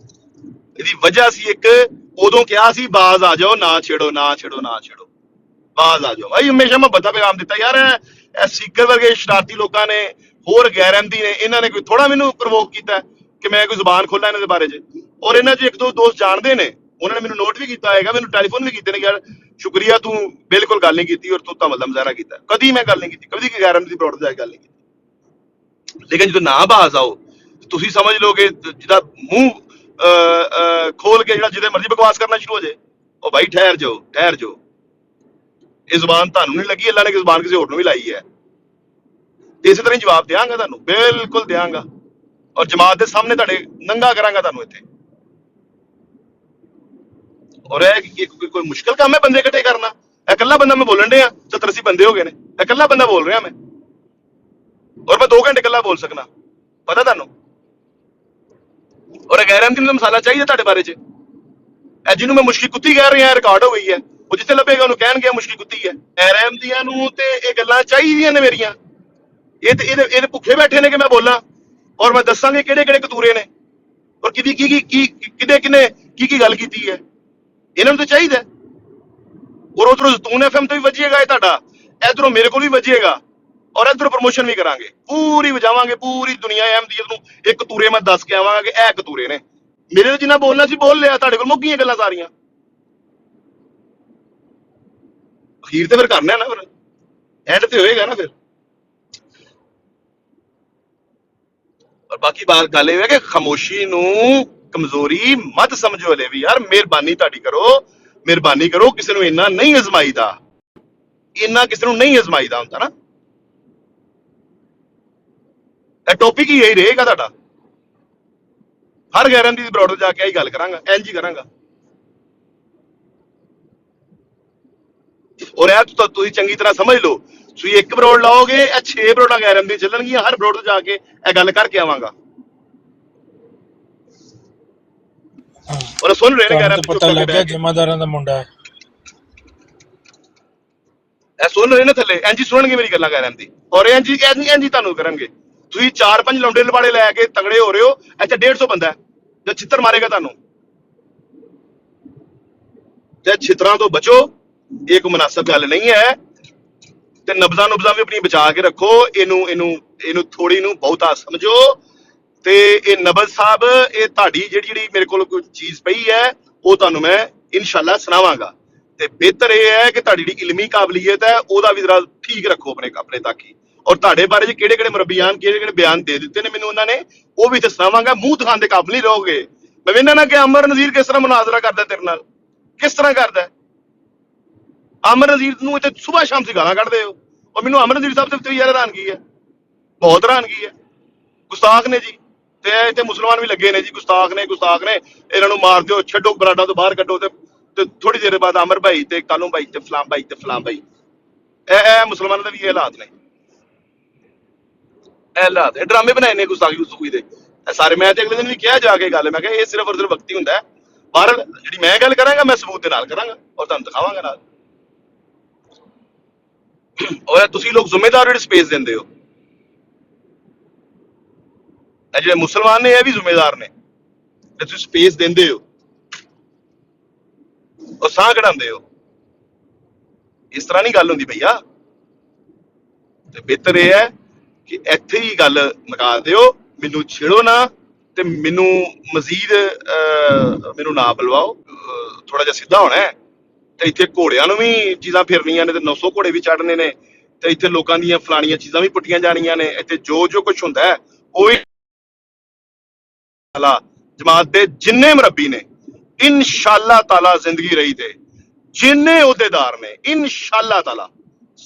ਇਹਦੀ ਵਜ੍ਹਾ ਸੀ ਇੱਕ, ਉਦੋਂ ਕਿਹਾ ਸੀ ਬਾਜ਼ ਆ ਜਾਓ, ਨਾ ਛੇੜੋ ਨਾ ਛੇੜੋ ਨਾ ਛੇੜੋ, ਬਾਜ਼ ਆ ਜਾਓ। ਭਾਈ ਹਮੇਸ਼ਾ ਮੁਹੱਬਤ ਦਾ ਪੈਗਾਮ ਦਿੱਤਾ ਯਾਰ, ਇਹ ਸੀਕਰ ਵਰਗੇ ਸ਼ਰਾਰਤੀ ਲੋਕਾਂ ਨੇ, ਹੋਰ ਗੈਰ ਅਹਿਮਦੀ ਨੇ, ਇਹਨਾਂ ਨੇ ਕੋਈ ਥੋੜਾ ਮੈਨੂੰ ਪ੍ਰਵੋਕ ਕੀਤਾ ਕਿ ਮੈਂ ਕੋਈ ਜ਼ੁਬਾਨ ਖੋਲਾਂ ਇਹਨਾਂ ਦੇ ਬਾਰੇ 'ਚ। ਔਰ ਇਹਨਾਂ 'ਚ ਇੱਕ ਦੋ ਦੋਸਤ ਜਾਣਦੇ ਨੇ, ਉਹਨਾਂ ਨੇ ਮੈਨੂੰ ਨੋਟ ਵੀ ਕੀਤਾ ਹੈਗਾ, ਮੈਨੂੰ ਟੈਲੀਫੋਨ ਵੀ ਕੀਤੇ ਨੇ, ਯਾਰ ਸ਼ੁਕਰੀਆ ਤੂੰ ਬਿਲਕੁਲ ਗੱਲ ਨਹੀਂ ਕੀਤੀ, ਔਰ ਤੂੰ ਧਮਲ ਦਾ ਮੁਜ਼ਾਹਰਾ ਕੀਤਾ। ਕਦੀ ਮੈਂ ਗੱਲ ਨਹੀਂ ਕੀਤੀ, ਕਦੀ ਗੈਰ ਅਹਿਮਦੀ ਬਰੋਡ ਦੀ ਗੱਲ ਨਹੀਂ ਕੀਤੀ, ਲੇਕਿਨ ਜਦੋਂ ਨਾ ਬਾਜ਼ ਆਓ ਤੁਸੀਂ ਸਮਝ ਲਓਗੇ ਜਿਹਦਾ ਮੂੰਹ ਖੋਲ ਕੇ ਜਿਹੜਾ ਜਿਹਦੇ ਮਰਜ਼ੀ ਬਕਵਾਸ ਕਰਨਾ ਸ਼ੁਰੂ ਹੋ ਜਾਏ, ਉਹ ਭਾਈ ਠਹਿਰ ਜਾਓ ਠਹਿਰ ਜਾਓ, ਇਹ ਜ਼ੁਬਾਨ ਤੁਹਾਨੂੰ ਨਹੀਂ ਲੱਗੀ, ਅੱਲਾ ਨੇ ਜ਼ੁਬਾਨ ਕਿਸੇ ਹੋਰ ਨੂੰ ਵੀ ਲਾਈ ਹੈ, ਤੇ ਇਸੇ ਤਰ੍ਹਾਂ ਹੀ ਜਵਾਬ ਦਿਆਂਗਾ ਤੁਹਾਨੂੰ, ਬਿਲਕੁਲ ਦਿਆਂਗਾ, ਔਰ ਜਮਾਤ ਦੇ ਸਾਹਮਣੇ ਤੁਹਾਡੇ ਨੰਗਾ ਕਰਾਂਗਾ ਤੁਹਾਨੂੰ ਇੱਥੇ। ਔਰ ਇਹ ਕੋਈ ਮੁਸ਼ਕਿਲ ਕੰਮ ਹੈ ਬੰਦੇ ਇਕੱਠੇ ਕਰਨਾ? ਇਹ ਇਕੱਲਾ ਬੰਦਾ ਮੈਂ ਬੋਲਣ ਡਿਆ, 70-80 ਬੰਦੇ ਹੋ ਗਏ ਨੇ, ਇਹ ਇਕੱਲਾ ਬੰਦਾ ਬੋਲ ਰਿਹਾ ਮੈਂ, ਔਰ ਮੈਂ 2 ਘੰਟੇ ਇਕੱਲਾ ਬੋਲ ਸਕਣਾ, ਪਤਾ ਤੁਹਾਨੂੰ? ਔਰ ਗੈਰ ਅਹਿਮਦੀ ਨੂੰ ਮਸਾਲਾ ਚਾਹੀਦਾ ਤੁਹਾਡੇ ਬਾਰੇ 'ਚ, ਇਹ ਜਿਹਨੂੰ ਮੈਂ ਮੁਸ਼ਕਿਲ ਕੁੱਤੀ ਕਹਿ ਰਿਹਾ, ਰਿਕਾਰਡ ਹੋ ਗਈ ਹੈ, ਉਹ ਜਿੱਥੇ ਲੱਭੇਗਾ ਉਹਨੂੰ ਕਹਿਣਗੇ ਮੁਸ਼ਕਿਲ ਕੁੱਤੀ ਹੈ। ਗੈਰ ਅਹਿਮਦੀਆਂ ਨੂੰ ਤੇ ਇਹ ਗੱਲਾਂ ਚਾਹੀਦੀਆਂ ਨੇ ਮੇਰੀਆਂ, ਇਹ ਤੇ ਇਹਦੇ ਭੁੱਖੇ ਬੈਠੇ ਨੇ ਕਿ ਮੈਂ ਬੋਲਾਂ, ਔਰ ਮੈਂ ਦੱਸਾਂਗੇ ਕਿਹੜੇ ਕਿਹੜੇ ਕਤੂਰੇ ਨੇ, ਔਰ ਕਿਹਦੀ ਕਿਹਨੇ ਕੀ ਗੱਲ ਕੀਤੀ ਹੈ, ਇਹਨਾਂ ਨੂੰ ਤਾਂ ਚਾਹੀਦਾ। ਔਰ ਉਧਰੋਂ ਜ਼ੈਤੂਨ FM ਤੇ ਵੀ ਵੱਜੇਗਾ ਇਹ ਤੁਹਾਡਾ, ਇਧਰੋਂ ਮੇਰੇ ਕੋਲ ਵੀ ਵੱਜੇਗਾ, ਔਰ ਇਧਰੋਂ ਪ੍ਰਮੋਸ਼ਨ ਵੀ ਕਰਾਂਗੇ, ਪੂਰੀ ਵਜਾਵਾਂਗੇ, ਪੂਰੀ ਦੁਨੀਆ ਅਹਿਮਦੀਅਤ ਨੂੰ ਇੱਕ ਤੂਰੇ ਮੈਂ ਦੱਸ ਕੇ ਆਵਾਂਗਾ ਕਿ ਇਹ ਕਤੂਰੇ ਨੇ। ਮੇਰੇ ਤੋਂ ਜਿੰਨਾ ਬੋਲਣਾ ਸੀ ਬੋਲ ਲਿਆ, ਤੁਹਾਡੇ ਕੋਲ ਮੁੱਕ ਗਈਆਂ ਗੱਲਾਂ ਸਾਰੀਆਂ। ਅਖੀਰ ਤੇ ਫਿਰ ਕਰਨਾ ਨਾ, ਫਿਰ ਐਂਡ ਤੇ ਹੋਏਗਾ ਨਾ ਫਿਰ। ਔਰ ਬਾਕੀ ਬਾਤ ਗੱਲ ਇਹ ਹੈ ਕਿ ਖਾਮੋਸ਼ੀ ਨੂੰ ਕਮਜ਼ੋਰੀ ਮਤ ਸਮਝੋ। ਹਲੇ ਵੀ ਯਾਰ ਮਿਹਰਬਾਨੀ ਤੁਹਾਡੀ ਕਰੋ, ਮਿਹਰਬਾਨੀ ਕਰੋ, ਕਿਸੇ ਨੂੰ ਇੰਨਾ ਨਹੀਂ ਅਜ਼ਮਾਈਦਾ, ਇੰਨਾ ਕਿਸੇ ਨੂੰ ਨਹੀਂ ਅਜ਼ਮਾਈਦਾ ਹੁੰਦਾ ਨਾ। ਇਹ ਟੌਪਿਕ ਹੀ ਇਹੀ ਰਹੇਗਾ ਤੁਹਾਡਾ। ਹਰ ਗੈਰੰਟੀ ਦੀ ਬਰੋਡ ਜਾ ਕੇ ਆਹੀ ਗੱਲ ਕਰਾਂਗਾ, ਇੰਜ ਹੀ ਕਰਾਂਗਾ। ਔਰ ਇਹ ਤੁਸੀਂ ਚੰਗੀ ਤਰ੍ਹਾਂ ਸਮਝ ਲਓ, ਤੁਸੀਂ ਇੱਕ ਬਰੋਡ ਲਾਓਗੇ, ਇਹ 6 ਬਰੋਡਾਂ ਗੈਰੰਟੀ ਚੱਲਣਗੀਆਂ। ਹਰ ਬਰੋਡ ਜਾ ਕੇ ਇਹ ਗੱਲ ਕਰਕੇ ਆਵਾਂਗਾ। ਔਰ ਸੁਣ ਰਹੇ ਨੇ ਤੁਹਾਨੂੰ ਤਾਂ ਗੈਰੰਟੀ ਚੁੱਕ ਪਤਾ ਕੇ ਲੱਗ ਗਿਆ ਬਹਿ ਕੇ, ਜ਼ਿੰਮੇਦਾਰਾਂ ਦਾ ਮੁੰਡਾ ਹੈ। ਇਹ ਸੁਣ ਰਹੇ ਨੇ ਥੱਲੇ, ਇੰਜ ਹੀ ਸੁਣਨਗੇ ਮੇਰੀ ਗੱਲਾਂ ਗੈਰੰਟੀ। ਔਰ ਇੰਜ ਹੀ ਤੁਹਾਨੂੰ ਕਰਨਗੇ। ਤੁਸੀਂ 4-5 ਲੌਂਡੇ ਲਵਾੜੇ ਲੈ ਕੇ ਤਗੜੇ ਹੋ ਰਹੇ ਹੋ, ਇੱਥੇ 150 ਬੰਦਾ ਹੈ ਜੋ ਛਿੱਤਰ ਮਾਰੇਗਾ ਤੁਹਾਨੂੰ। ਤੇ ਛਿੱਤਰਾਂ ਤੋਂ ਬਚੋ, ਇਹ ਕੋਈ ਮੁਨਾਸਬ ਗੱਲ ਨਹੀਂ ਹੈ। ਤੇ ਨਬਜ਼ਾਂ ਵੀ ਆਪਣੀ ਬਚਾ ਕੇ ਰੱਖੋ। ਇਹਨੂੰ ਥੋੜੀ ਨੂੰ ਬਹੁਤਾ ਸਮਝੋ। ਤੇ ਇਹ ਨਬਜ਼ ਸਾਹਿਬ, ਇਹ ਤੁਹਾਡੀ ਜਿਹੜੀ ਮੇਰੇ ਕੋਲ ਕੋਈ ਚੀਜ਼ ਪਈ ਹੈ, ਉਹ ਤੁਹਾਨੂੰ ਮੈਂ ਇਨਸ਼ਾਅੱਲਾ ਸੁਣਾਵਾਂਗਾ। ਤੇ ਬਿਹਤਰ ਇਹ ਹੈ ਕਿ ਤੁਹਾਡੀ ਜਿਹੜੀ ਇਲਮੀ ਕਾਬਲੀਅਤ ਹੈ ਉਹਦਾ ਵੀ ਜ਼ਰਾ ਠੀਕ ਰੱਖੋ ਆਪਣੇ ਤੱਕ ਹੀ। ਔਰ ਤੁਹਾਡੇ ਬਾਰੇ ਚ ਕਿਹੜੇ ਮੁਰੱਬੀਆਂ ਕਿਹੜੇ ਬਿਆਨ ਦੇ ਦਿੱਤੇ ਨੇ ਮੈਨੂੰ ਉਹਨਾਂ ਨੇ, ਉਹ ਵੀ ਤੇ ਸੁਣਾਵਾਂਗਾ। ਮੂੰਹ ਦਿਖਾਉਣ ਦੇ ਕਾਬਿਲ ਨਹੀਂ ਰਹੋਗੇ। ਮੈਂ ਵੇਖਣਾ ਨਾ ਕਿ ਅਮਰ ਨਜ਼ੀਰ ਕਿਸ ਤਰ੍ਹਾਂ ਮੁਨਾਜ਼ਰਾ ਕਰਦਾ ਤੇਰੇ ਨਾਲ, ਕਿਸ ਤਰ੍ਹਾਂ ਕਰਦਾ। ਅਮਰ ਨਜ਼ੀਰ ਨੂੰ ਇੱਥੇ ਸੁਬਾਹ ਸ਼ਾਮ ਸੀ ਗਾਲਾਂ ਕੱਢਦੇ ਹੋ, ਔਰ ਮੈਨੂੰ ਅਮਰ ਨਜ਼ੀਰ ਸਾਹਿਬ ਦੇ ਉੱਤੇ ਯਾਰ ਹੈਰਾਨਗੀ ਹੈ, ਬਹੁਤ ਹੈਰਾਨਗੀ ਹੈ। ਗੁਸਤਾਖ ਨੇ ਜੀ, ਤੇ ਇੱਥੇ ਮੁਸਲਮਾਨ ਵੀ ਲੱਗੇ ਨੇ ਜੀ, ਗੁਸਤਾਖ ਨੇ ਇਹਨਾਂ ਨੂੰ ਮਾਰ ਦਿਓ, ਛੱਡੋ, ਬਰਾਡਾ ਤੋਂ ਬਾਹਰ ਕੱਢੋ। ਤੇ ਥੋੜੀ ਦੇਰ ਬਾਅਦ ਅਮਰ ਭਾਈ ਤੇ ਕਾਲੂ ਭਾਈ ਤੇ ਫਲਾਮ ਭਾਈ ਤੇ ਫਲਾਮ ਭਾਈ, ਇਹ ਮੁਸਲਮਾਨਾਂ ਦੇ ਵੀ ਇਹ ਹਾਲਾਤ ਨੇ, ਇਹ ਹਾਲਾਤ ਹੈ। ਡਰਾਮੇ ਬਣਾਏ ਨੇ ਗੁਸਤਾਖੀ ਦੇ ਇਹ ਸਾਰੇ। ਮੈਂ ਤੇ ਅਗਲੇ ਦਿਨ ਵੀ ਕਿਹਾ ਜਾ ਕੇ ਗੱਲ, ਮੈਂ ਕਿਹਾ ਇਹ ਸਿਰਫ ਔਰ ਸਿਰਫ ਵਕਤੀ ਹੁੰਦਾ ਹੈ। ਪਰ ਜਿਹੜੀ ਮੈਂ ਗੱਲ ਕਰਾਂਗਾ ਮੈਂ ਸਬੂਤ ਦੇ ਨਾਲ ਕਰਾਂਗਾ ਔਰ ਤੁਹਾਨੂੰ ਦਿਖਾਵਾਂਗਾ ਨਾਲ। ਔਰ ਤੁਸੀਂ ਲੋਕ ਜ਼ਿੰਮੇਦਾਰ ਜਿਹੜੇ ਸਪੇਸ ਦਿੰਦੇ ਹੋ, ਇਹ ਜਿਹੜੇ ਮੁਸਲਮਾਨ ਨੇ ਇਹ ਵੀ ਜ਼ਿੰਮੇਦਾਰ ਨੇ, ਜੇ ਤੁਸੀਂ ਸਪੇਸ ਦਿੰਦੇ ਹੋ ਔਰ ਸਾਹ ਕਢਾਉਂਦੇ ਹੋ। ਇਸ ਤਰ੍ਹਾਂ ਨਹੀਂ ਗੱਲ ਹੁੰਦੀ ਭਈਆ। ਤੇ ਬਿਹਤਰ ਇਹ ਹੈ ਕਿ ਇੱਥੇ ਹੀ ਗੱਲ ਮੁਕਾ ਦਿਓ, ਮੈਨੂੰ ਛੇੜੋ ਨਾ, ਤੇ ਮੈਨੂੰ ਮਜ਼ੀਦ ਮੈਨੂੰ ਨਾ ਬੁਲਵਾਓ। ਥੋੜਾ ਜਿਹਾ ਸਿੱਧਾ ਹੋਣਾ ਹੈ। ਤੇ ਇੱਥੇ ਘੋੜਿਆਂ ਨੂੰ ਵੀ ਚੀਜ਼ਾਂ ਫਿਰਨੀਆਂ ਨੇ, ਤੇ 900 ਘੋੜੇ ਵੀ ਚੜਨੇ ਨੇ, ਤੇ ਇੱਥੇ ਲੋਕਾਂ ਦੀਆਂ ਫਲਾਣੀਆਂ ਚੀਜ਼ਾਂ ਵੀ ਪੁੱਟੀਆਂ ਜਾਣੀਆਂ ਨੇ। ਇੱਥੇ ਜੋ ਕੁਝ ਹੁੰਦਾ ਹੈ ਉਹ ਵੀ ਜਮਾਤ ਦੇ ਜਿੰਨੇ ਮੁਰੱਬੀ ਨੇ ਇਨਸ਼ਾਅੱਲਾ ਤਾਲਾ ਜ਼ਿੰਦਗੀ ਰਹੀ ਤੇ ਜਿੰਨੇ ਅਹੁਦੇਦਾਰ ਨੇ ਇਨਸ਼ਾਅੱਲਾ ਤਾਲਾ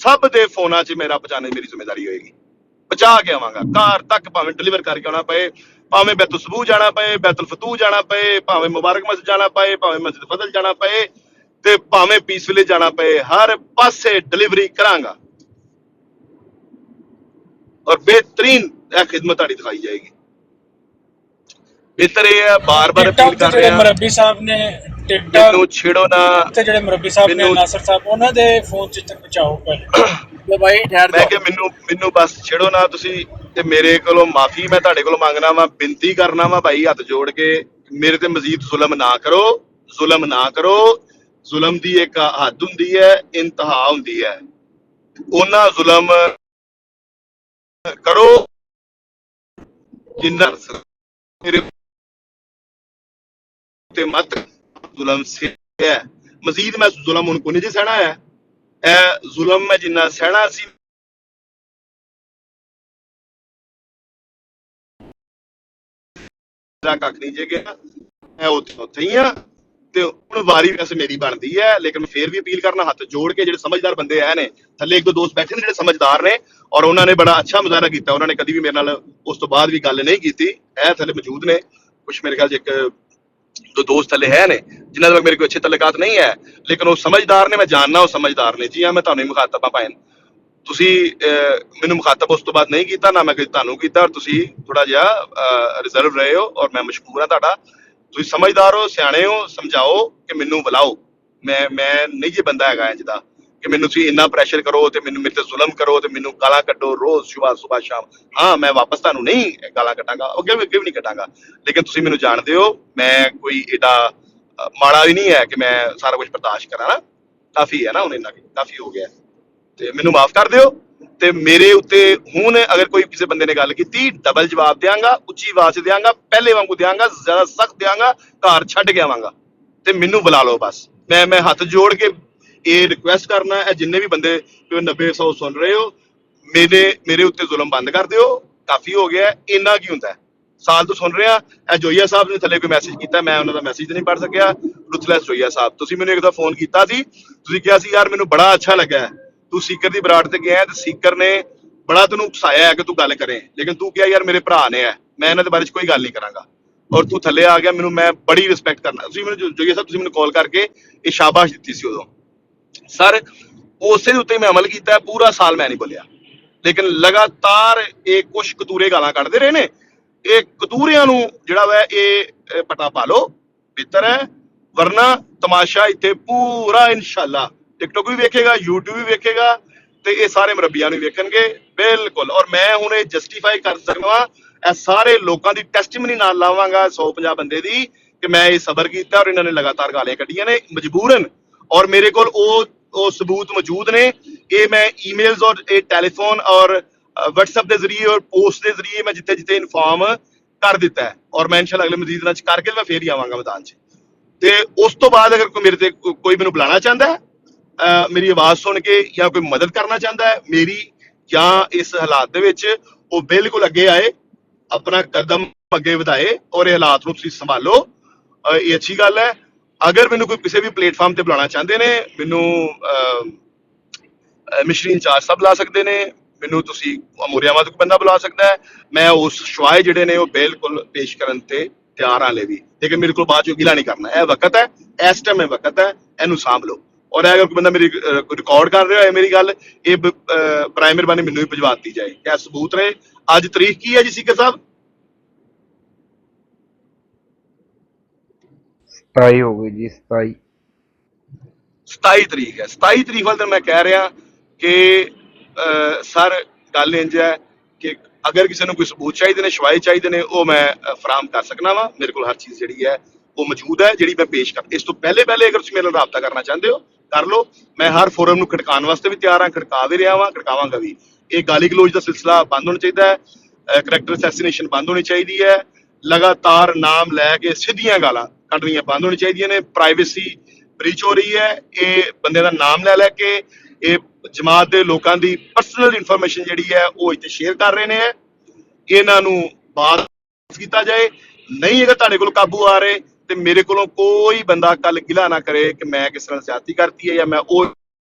ਸਭ ਦੇ ਫੋਨਾਂ 'ਚ ਮੇਰਾ ਪਹੁੰਚਾਉਣੇ ਮੇਰੀ ਜ਼ਿੰਮੇਵਾਰੀ ਹੋਏਗੀ। ਪਹੁੰਚਾ ਕੇ ਆਵਾਂਗਾ ਘਰ ਤੱਕ, ਭਾਵੇਂ ਡਿਲੀਵਰ ਕਰਕੇ ਆਉਣਾ ਪਏ, ਭਾਵੇਂ ਬੈਤੁਲ ਸਬੂਹ ਜਾਣਾ ਪਏ, ਬੈਤੁਲ ਫਤੂਹ ਜਾਣਾ ਪਏ, ਭਾਵੇਂ ਮੁਬਾਰਕ ਮਸਜਿਦ ਜਾਣਾ ਪਏ, ਭਾਵੇਂ ਮਸਜਿਦ ਫਜ਼ਲ ਜਾਣਾ ਪਏ, ਤੇ ਭਾਵੇਂ ਪੀਸ ਵਿਲੇਜ ਜਾਣਾ ਪਏ, ਹਰ ਪਾਸੇ ਡਿਲੀਵਰੀ ਕਰਾਂਗਾ। ਔਰ ਬਿਹਤਰੀਨ ਇਹ ਖਿਦਮਤ ਤੁਹਾਡੀ ਦਿਖਾਈ ਜਾਏਗੀ। ਬਿਹਤਰ ਇਹ ਹੈ, ਬਾਰ-ਬਾਰ ਅਪੀਲ ਟਿਕਟੌਕ ਤੇ ਕਰ ਜਿਹੜੇ ਰਿਹਾ, ਮੁਰੱਬੀ ਸਾਹਿਬ ਨੇ, ਟਿਕਟੌਕ ਮੈਨੂੰ ਛੇੜੋ ਨਾ। ਤੇ ਜਿਹੜੇ ਮੁਰੱਬੀ ਸਾਹਿਬ ਨੇ, ਨਾਸਰ ਸਾਹਿਬ, ਉਹਨਾਂ ਦੇ ਫੋਨ 'ਚ ਤੱਕ ਪਹੁੰਚਾਓ ਪਹਿਲੇ। तो भाई ठहर ਮੈਂ जाओ। ਕਿ ਮੈਨੂੰ ਬਸ ਛੇੜੋ ਨਾ ਤੁਸੀਂ। ਤੇ ਮੇਰੇ ਕੋਲੋਂ ਮਾਫੀ ਮੈਂ ਤੁਹਾਡੇ ਕੋਲੋਂ ਮੰਗਣਾ ਵਾ, ਬੇਨਤੀ ਕਰਨਾ ਵਾ ਭਾਈ, ਹੱਥ ਜੋੜ ਕੇ ਮੇਰੇ ਤੇ ਮਜ਼ੀਦ ਜ਼ੁਲਮ ਨਾ ਕਰੋ, ਜ਼ੁਲਮ ਨਾ ਕਰੋ। ਜ਼ੁਲਮ ਦੀ ਇੱਕ ਹੱਦ ਹੁੰਦੀ ਹੈ, ਇੰਤਹਾ ਹੁੰਦੀ ਹੈ। ਉਹਨਾਂ ਜ਼ੁਲਮ ਕਰੋ ਜਿੰਨਾ ਮੇਰੇ ਤੇ ਮਤ ਜ਼ੁਲਮ ਸੇ ਹੈ। ਮਜ਼ੀਦ ਮੈਂ ਜ਼ੁਲਮ ਹੁਣ ਕੋਈ ਨਹੀਂ ਸਹਿਣਾ ਹੈ। ਇਹ ਜ਼ੁਲਮ ਮੈਂ ਜਿੰਨਾ ਸਹਿਣਾ ਸੀ ਕੱਖ ਨਹੀਂ ਜੇ ਗਿਆ, ਮੈਂ ਉੱਥੇ ਹੀ ਆ। ਤੇ ਹੁਣ ਵਾਰੀ ਵੈਸੇ ਮੇਰੀ ਬਣਦੀ ਹੈ, ਲੇਕਿਨ ਫੇਰ ਵੀ ਅਪੀਲ ਕਰਨਾ ਹੱਥ ਜੋੜ ਕੇ, ਜਿਹੜੇ ਸਮਝਦਾਰ ਬੰਦੇ ਆਏ ਨੇ ਥੱਲੇ, ਇੱਕ ਦੋ ਦੋਸਤ ਬੈਠੇ ਨੇ ਜਿਹੜੇ ਸਮਝਦਾਰ ਨੇ, ਔਰ ਉਹਨਾਂ ਨੇ ਬੜਾ ਅੱਛਾ ਮੁਜ਼ਾਹਰਾ ਕੀਤਾ। ਉਹਨਾਂ ਨੇ ਕਦੀ ਵੀ ਮੇਰੇ ਨਾਲ ਉਸ ਤੋਂ ਬਾਅਦ ਵੀ ਗੱਲ ਨਹੀਂ ਕੀਤੀ। ਇਹ ਥੱਲੇ ਮੌਜੂਦ ਨੇ ਕੁਛ, ਮੇਰੇ ਖਿਆਲ 'ਚ ਇੱਕ ਦੋ ਦੋਸਤ ਥੱਲੇ ਹੈ ਨੇ ਜਿਨ੍ਹਾਂ ਨਾਲ ਮੇਰੇ ਕੋਈ ਅੱਛੇ ਤਲਕਾਤ ਨਹੀਂ ਹੈ, ਲੇਕਿਨ ਉਹ ਸਮਝਦਾਰ ਨੇ। ਮੈਂ ਜਾਣਨਾ ਉਹ ਸਮਝਦਾਰ ਨੇ। ਜੀ ਹਾਂ, ਮੈਂ ਤੁਹਾਨੂੰ ਹੀ ਮੁਖਾਤਬ ਭਾਵੇਂ ਤੁਸੀਂ ਮੈਨੂੰ ਮੁਖਾਤਬ ਉਸ ਤੋਂ ਬਾਅਦ ਨਹੀਂ ਕੀਤਾ, ਨਾ ਮੈਂ ਤੁਹਾਨੂੰ ਕੀਤਾ। ਔਰ ਤੁਸੀਂ ਥੋੜਾ ਜਿਹਾ ਰਿਜ਼ਰਵ ਰਹੇ ਹੋ, ਔਰ ਮੈਂ ਮਸ਼ਕੂਰ ਹਾਂ ਤੁਹਾਡਾ। ਤੁਸੀਂ ਸਮਝਦਾਰ ਹੋ, ਸਿਆਣੇ ਹੋ, ਸਮਝਾਓ ਕਿ ਮੈਨੂੰ ਬੁਲਾਓ। ਮੈਂ ਨਹੀਂ ਜੇ ਬੰਦਾ ਹੈਗਾ ਇੰਜ ਦਾ ਕਿ ਮੈਨੂੰ ਤੁਸੀਂ ਇੰਨਾ ਪ੍ਰੈਸ਼ਰ ਕਰੋ ਤੇ ਮੈਨੂੰ ਮੇਰੇ ਤੇ ਜ਼ੁਲਮ ਕਰੋ ਤੇ ਮੈਨੂੰ ਗਾਲਾਂ ਕੱਢੋ ਰੋਜ਼ ਸੁਬਾਹ ਸ਼ਾਮ। ਹਾਂ, ਮੈਂ ਵਾਪਸ ਤੁਹਾਨੂੰ ਨਹੀਂ ਗਾਲਾਂ ਕੱਢਾਂਗਾ, ਅੱਗੇ ਵੀ ਨਹੀਂ ਕੱਢਾਂਗਾ, ਲੇਕਿਨ ਤੁਸੀਂ ਮੈਨੂੰ ਜਾਣਦੇ ਹੋ ਮੈਂ ਕੋਈ ਏਡਾ ਮਾੜਾ ਵੀ ਨਹੀਂ ਹੈ ਕਿ ਮੈਂ ਸਾਰਾ ਕੁਝ ਬਰਦਾਸ਼ਤ ਕਰਾਂ ਨਾ। ਕਾਫੀ ਹੈ ਨਾ, ਹੁਣ ਇੰਨਾ ਕਾਫੀ ਹੋ ਗਿਆ। ਤੇ ਮੈਨੂੰ ਮਾਫ ਕਰ ਦਿਓ ਤੇ ਮੇਰੇ ਉੱਤੇ ਹੁਣ ਅਗਰ ਕੋਈ ਕਿਸੇ ਬੰਦੇ ਨੇ ਗੱਲ ਕੀਤੀ ਡਬਲ ਜਵਾਬ ਦਿਆਂਗਾ, ਉੱਚੀ ਆਵਾਜ਼ 'ਚ ਦਿਆਂਗਾ, ਪਹਿਲੇ ਵਾਂਗੂ ਦਿਆਂਗਾ, ਜ਼ਿਆਦਾ ਸਖਤ ਦਿਆਂਗਾ, ਘਰ ਛੱਡ ਕੇ ਆਵਾਂਗਾ ਤੇ ਮੈਨੂੰ ਬੁਲਾ ਲਓ ਬਸ। ਮੈਂ ਹੱਥ ਜੋੜ ਕੇ ਇਹ ਰਿਕੁਐਸਟ ਕਰਨਾ ਹੈ, ਜਿੰਨੇ ਵੀ ਬੰਦੇ 90-100 ਸੁਣ ਰਹੇ ਹੋ, ਮੇਰੇ ਉੱਤੇ ਜ਼ੁਲਮ ਬੰਦ ਕਰ ਦਿਓ, ਕਾਫੀ ਹੋ ਗਿਆ। ਇੰਨਾ ਕੀ ਹੁੰਦਾ ਸਾਲ ਤੋਂ ਸੁਣ ਰਿਹਾ। ਇਹ ਜੋਈਆ ਸਾਹਿਬ ਨੇ ਥੱਲੇ ਕੋਈ ਮੈਸੇਜ ਕੀਤਾ, ਮੈਂ ਉਹਨਾਂ ਦਾ ਮੈਸੇਜ ਨਹੀਂ ਪੜ੍ਹ ਸਕਿਆ। ਰੁਥਲੈਸ ਜੋਈਆ ਸਾਹਿਬ, ਤੁਸੀਂ ਮੈਨੂੰ ਇੱਕ ਦਾ ਫੋਨ ਕੀਤਾ ਸੀ, ਤੁਸੀਂ ਕਿਹਾ ਸੀ ਯਾਰ ਮੈਨੂੰ ਬੜਾ ਅੱਛਾ ਲੱਗਾ ਤੂੰ ਸੀਕਰ ਦੀ ਬਰਾੜ ਤੇ ਗਿਆ ਤੇ ਸੀਕਰ ਨੇ ਬੜਾ ਤੈਨੂੰ ਉਕਸਾਇਆ ਹੈ ਕਿ ਤੂੰ ਗੱਲ ਕਰੇ, ਲੇਕਿਨ ਤੂੰ ਕਿਹਾ ਯਾਰ ਮੇਰੇ ਭਰਾ ਨੇ ਹੈ, ਮੈਂ ਇਹਨਾਂ ਦੇ ਬਾਰੇ 'ਚ ਕੋਈ ਗੱਲ ਨਹੀਂ ਕਰਾਂਗਾ, ਔਰ ਤੂੰ ਥੱਲੇ ਆ ਗਿਆ। ਮੈਨੂੰ ਮੈਂ ਬੜੀ ਰਿਸਪੈਕਟ ਕਰਨਾ। ਤੁਸੀਂ ਮੈਨੂੰ ਜੋਈਆ ਸਾਹਿਬ, ਤੁਸੀਂ ਮੈਨੂੰ ਕਾਲ ਕਰਕੇ ਇਹ ਸ਼ਾਬਾਸ਼ ਦਿੱਤੀ ਸੀ ਉਦੋਂ ਸਰ, ਉਸੇ ਦੇ ਉੱਤੇ ਮੈਂ ਅਮਲ ਕੀਤਾ। ਪੂਰਾ ਸਾਲ ਮੈਂ ਨਹੀਂ ਬੋਲਿਆ, ਲੇਕਿਨ ਲਗਾਤਾਰ ਇਹ ਕੁਛ ਕਤੂਰੇ ਗਾਲਾਂ ਕੱਢਦੇ ਰਹੇ ਨੇ। ਇਹ ਕਤੂਰਿਆਂ ਨੂੰ ਜਿਹੜਾ ਵਾ ਇਹ ਪਟਾ ਪਾ ਲਓ, ਬਿਹਤਰ ਹੈ, ਵਰਨਾ ਤਮਾਸ਼ਾ ਇੱਥੇ ਪੂਰਾ ਇਨਸ਼ਾਅੱਲਾ ਟਿਕਟੋਕ ਵੀ ਵੇਖੇਗਾ, YouTube ਵੀ ਵੇਖੇਗਾ ਤੇ ਇਹ ਸਾਰੇ ਮਰੱਬੀਆਂ ਨੂੰ ਵੇਖਣਗੇ ਬਿਲਕੁਲ। ਔਰ ਮੈਂ ਹੁਣ ਇਹ ਜਸਟੀਫਾਈ ਕਰ ਸਕਦਾ, ਇਹ ਸਾਰੇ ਲੋਕਾਂ ਦੀ ਟੈਸਟੀਮਨੀ ਨਾਲ ਲਾਵਾਂਗਾ 150 ਬੰਦੇ ਦੀ ਕਿ ਮੈਂ ਇਹ ਸਬਰ ਕੀਤਾ ਔਰ ਇਹਨਾਂ ਨੇ ਲਗਾਤਾਰ ਗਾਲੀਆਂ ਕੱਢੀਆਂ ਨੇ ਮਜਬੂਰਨ। ਔਰ ਮੇਰੇ ਕੋਲ ਉਹ ਸਬੂਤ ਮੌਜੂਦ ਨੇ। ਇਹ ਮੈਂ ਈਮੇਲਸ ਔਰ ਇਹ ਟੈਲੀਫੋਨ ਔਰ WhatsApp ਦੇ ਜ਼ਰੀਏ ਔਰ ਪੋਸਟ ਦੇ ਜ਼ਰੀਏ ਮੈਂ ਜਿੱਥੇ ਜਿੱਥੇ ਇਨਫਾਰਮ ਕਰ ਦਿੱਤਾ ਹੈ, ਔਰ ਮੈਂ ਇਨਸ਼ਾਅੱਲਾ ਅਗਲੇ ਮਜ਼ੀਦ ਦਿਨਾਂ 'ਚ ਕਰਕੇ ਮੈਂ ਫੇਰ ਹੀ ਆਵਾਂਗਾ ਮੈਦਾਨ 'ਚ। ਤੇ ਉਸ ਤੋਂ ਬਾਅਦ ਅਗਰ ਕੋਈ ਮੇਰੇ ਤੇ ਕੋਈ ਮੈਨੂੰ ਬੁਲਾਉਣਾ ਚਾਹੁੰਦਾ ਹੈ, ਮੇਰੀ ਆਵਾਜ਼ ਸੁਣ ਕੇ ਜਾਂ ਕੋਈ ਮਦਦ ਕਰਨਾ ਚਾਹੁੰਦਾ ਹੈ ਮੇਰੀ ਜਾਂ ਇਸ ਹਾਲਾਤ ਦੇ ਵਿੱਚ, ਉਹ ਬਿਲਕੁਲ ਅੱਗੇ ਆਏ, ਆਪਣਾ ਕਦਮ ਅੱਗੇ ਵਧਾਏ ਔਰ ਇਹ ਹਾਲਾਤ ਨੂੰ ਤੁਸੀਂ ਸੰਭਾਲੋ। ਇਹ ਅੱਛੀ ਗੱਲ ਹੈ। ਅਗਰ ਮੈਨੂੰ ਕੋਈ ਕਿਸੇ ਵੀ ਪਲੇਟਫਾਰਮ ਤੇ ਬੁਲਾਉਣਾ ਚਾਹੁੰਦੇ ਨੇ, ਮੈਨੂੰ ਮਿਸ਼ਰੀ ਇੰਚਾਰਜ ਸਾਹਿਬ ਬੁਲਾ ਸਕਦੇ ਨੇ, ਮੈਨੂੰ ਤੁਸੀਂ ਅਮੂਰਿਆਵਾਦ ਕੋਈ ਬੰਦਾ ਬੁਲਾ ਸਕਦਾ ਹੈ। ਮੈਂ ਉਸ ਸ਼ਵਾਏ ਜਿਹੜੇ ਨੇ ਉਹ ਬਿਲਕੁਲ ਪੇਸ਼ ਕਰਨ ਤੇ ਤਿਆਰ ਹਾਂ ਹਲੇ ਵੀ, ਲੇਕਿਨ ਮੇਰੇ ਕੋਲ ਬਾਅਦ ਚੋਂ ਗਿਲਾ ਨਹੀਂ ਕਰਨਾ। ਇਹ ਵਕਤ ਹੈ, ਇਸ ਟਾਈਮ ਇਹ ਵਕਤ ਹੈ, ਇਹਨੂੰ ਸਾਂਭ ਲਓ। ਔਰ ਅਗਰ ਕੋਈ ਬੰਦਾ ਮੇਰੀ ਰਿਕਾਰਡ ਕਰ ਰਿਹਾ ਹੈ ਮੇਰੀ ਗੱਲ, ਇਹ ਬਰਾਏ ਮਿਹਰਬਾਨੀ ਮੈਨੂੰ ਵੀ ਭਿਜਵਾ ਦਿੱਤੀ ਜਾਏ, ਇਹ ਸਬੂਤ ਰਹੇ। ਅੱਜ ਤਰੀਕ ਕੀ ਹੈ ਜੀ ਸੀਕਰ ਸਾਹਿਬ? 27 ਹੋ ਗਈ ਜੀ, 27 ਤਰੀਕ ਹੈ। 27 ਤਰੀਕ ਵਾਲੇ ਦਿਨ ਮੈਂ ਕਹਿ ਰਿਹਾ ਕਿ ਸਰ ਗੱਲ ਇੰਜ ਹੈ ਕਿ ਅਗਰ ਕਿਸੇ ਨੂੰ ਕੋਈ ਸਬੂਤ ਚਾਹੀਦੇ ਨੇ, ਸ਼ਵਾਏ ਚਾਹੀਦੇ ਨੇ, ਉਹ ਮੈਂ ਫਰਾਹਮ ਕਰ ਸਕਣਾ ਵਾ। ਮੇਰੇ ਕੋਲ ਹਰ ਚੀਜ਼ ਜਿਹੜੀ ਹੈ ਉਹ ਮੌਜੂਦ ਹੈ, ਜਿਹੜੀ ਮੈਂ ਪੇਸ਼ ਕਰ। ਇਸ ਤੋਂ ਪਹਿਲੇ ਅਗਰ ਤੁਸੀਂ ਮੇਰੇ ਨਾਲ ਰਾਬਤਾ ਕਰਨਾ ਚਾਹੁੰਦੇ ਹੋ ਕਰ ਲਓ। ਮੈਂ ਹਰ ਫੋਰਮ ਨੂੰ ਖੜਕਾਉਣ ਵਾਸਤੇ ਵੀ ਤਿਆਰ ਹਾਂ, ਖੜਕਾ ਵੀ ਰਿਹਾ ਵਾਂ, ਖੜਕਾਵਾਂਗਾ ਵੀ। ਇਹ ਗਾਲੀ ਗਲੋਚ ਦਾ ਸਿਲਸਿਲਾ ਬੰਦ ਹੋਣਾ ਚਾਹੀਦਾ ਹੈ, ਕਰੈਕਟਰ ਅਸੈਸੀਨੇਸ਼ਨ ਬੰਦ ਹੋਣੀ ਚਾਹੀਦੀ ਹੈ, ਲਗਾਤਾਰ ਨਾਮ ਲੈ ਕੇ ਸਿੱਧੀਆਂ ਗਾਲਾਂ ਕੱਢਣੀਆਂ ਬੰਦ ਹੋਣੀ ਚਾਹੀਦੀਆਂ ਨੇ। ਪ੍ਰਾਈਵੇਸੀ ਬ੍ਰੀਚ ਹੋ ਰਹੀ ਹੈ। ਇਹ ਬੰਦੇ ਦਾ ਨਾਮ ਲੈ ਕੇ ਇਹ ਜਮਾਤ ਦੇ ਲੋਕਾਂ ਦੀ ਪਰਸਨਲ ਇਨਫੋਰਮੇਸ਼ਨ ਜਿਹੜੀ ਹੈ ਉਹ ਇੱਥੇ ਸ਼ੇਅਰ ਕਰ ਰਹੇ ਨੇ। ਇਹਨਾਂ ਨੂੰ ਬਾਤ ਕੀਤਾ ਜਾਏ। ਨਹੀਂ ਅਗਰ ਤੁਹਾਡੇ ਕੋਲ ਕਾਬੂ ਆ ਰਹੇ ਤੇ ਮੇਰੇ ਕੋਲੋਂ ਕੋਈ ਬੰਦਾ ਕੱਲ ਗਿਲਾ ਨਾ ਕਰੇ ਕਿ ਮੈਂ ਕਿਸ ਤਰ੍ਹਾਂ ਜ਼ਿਆਦਤੀ ਕਰਤੀ ਹੈ ਜਾਂ ਮੈਂ ਉਹ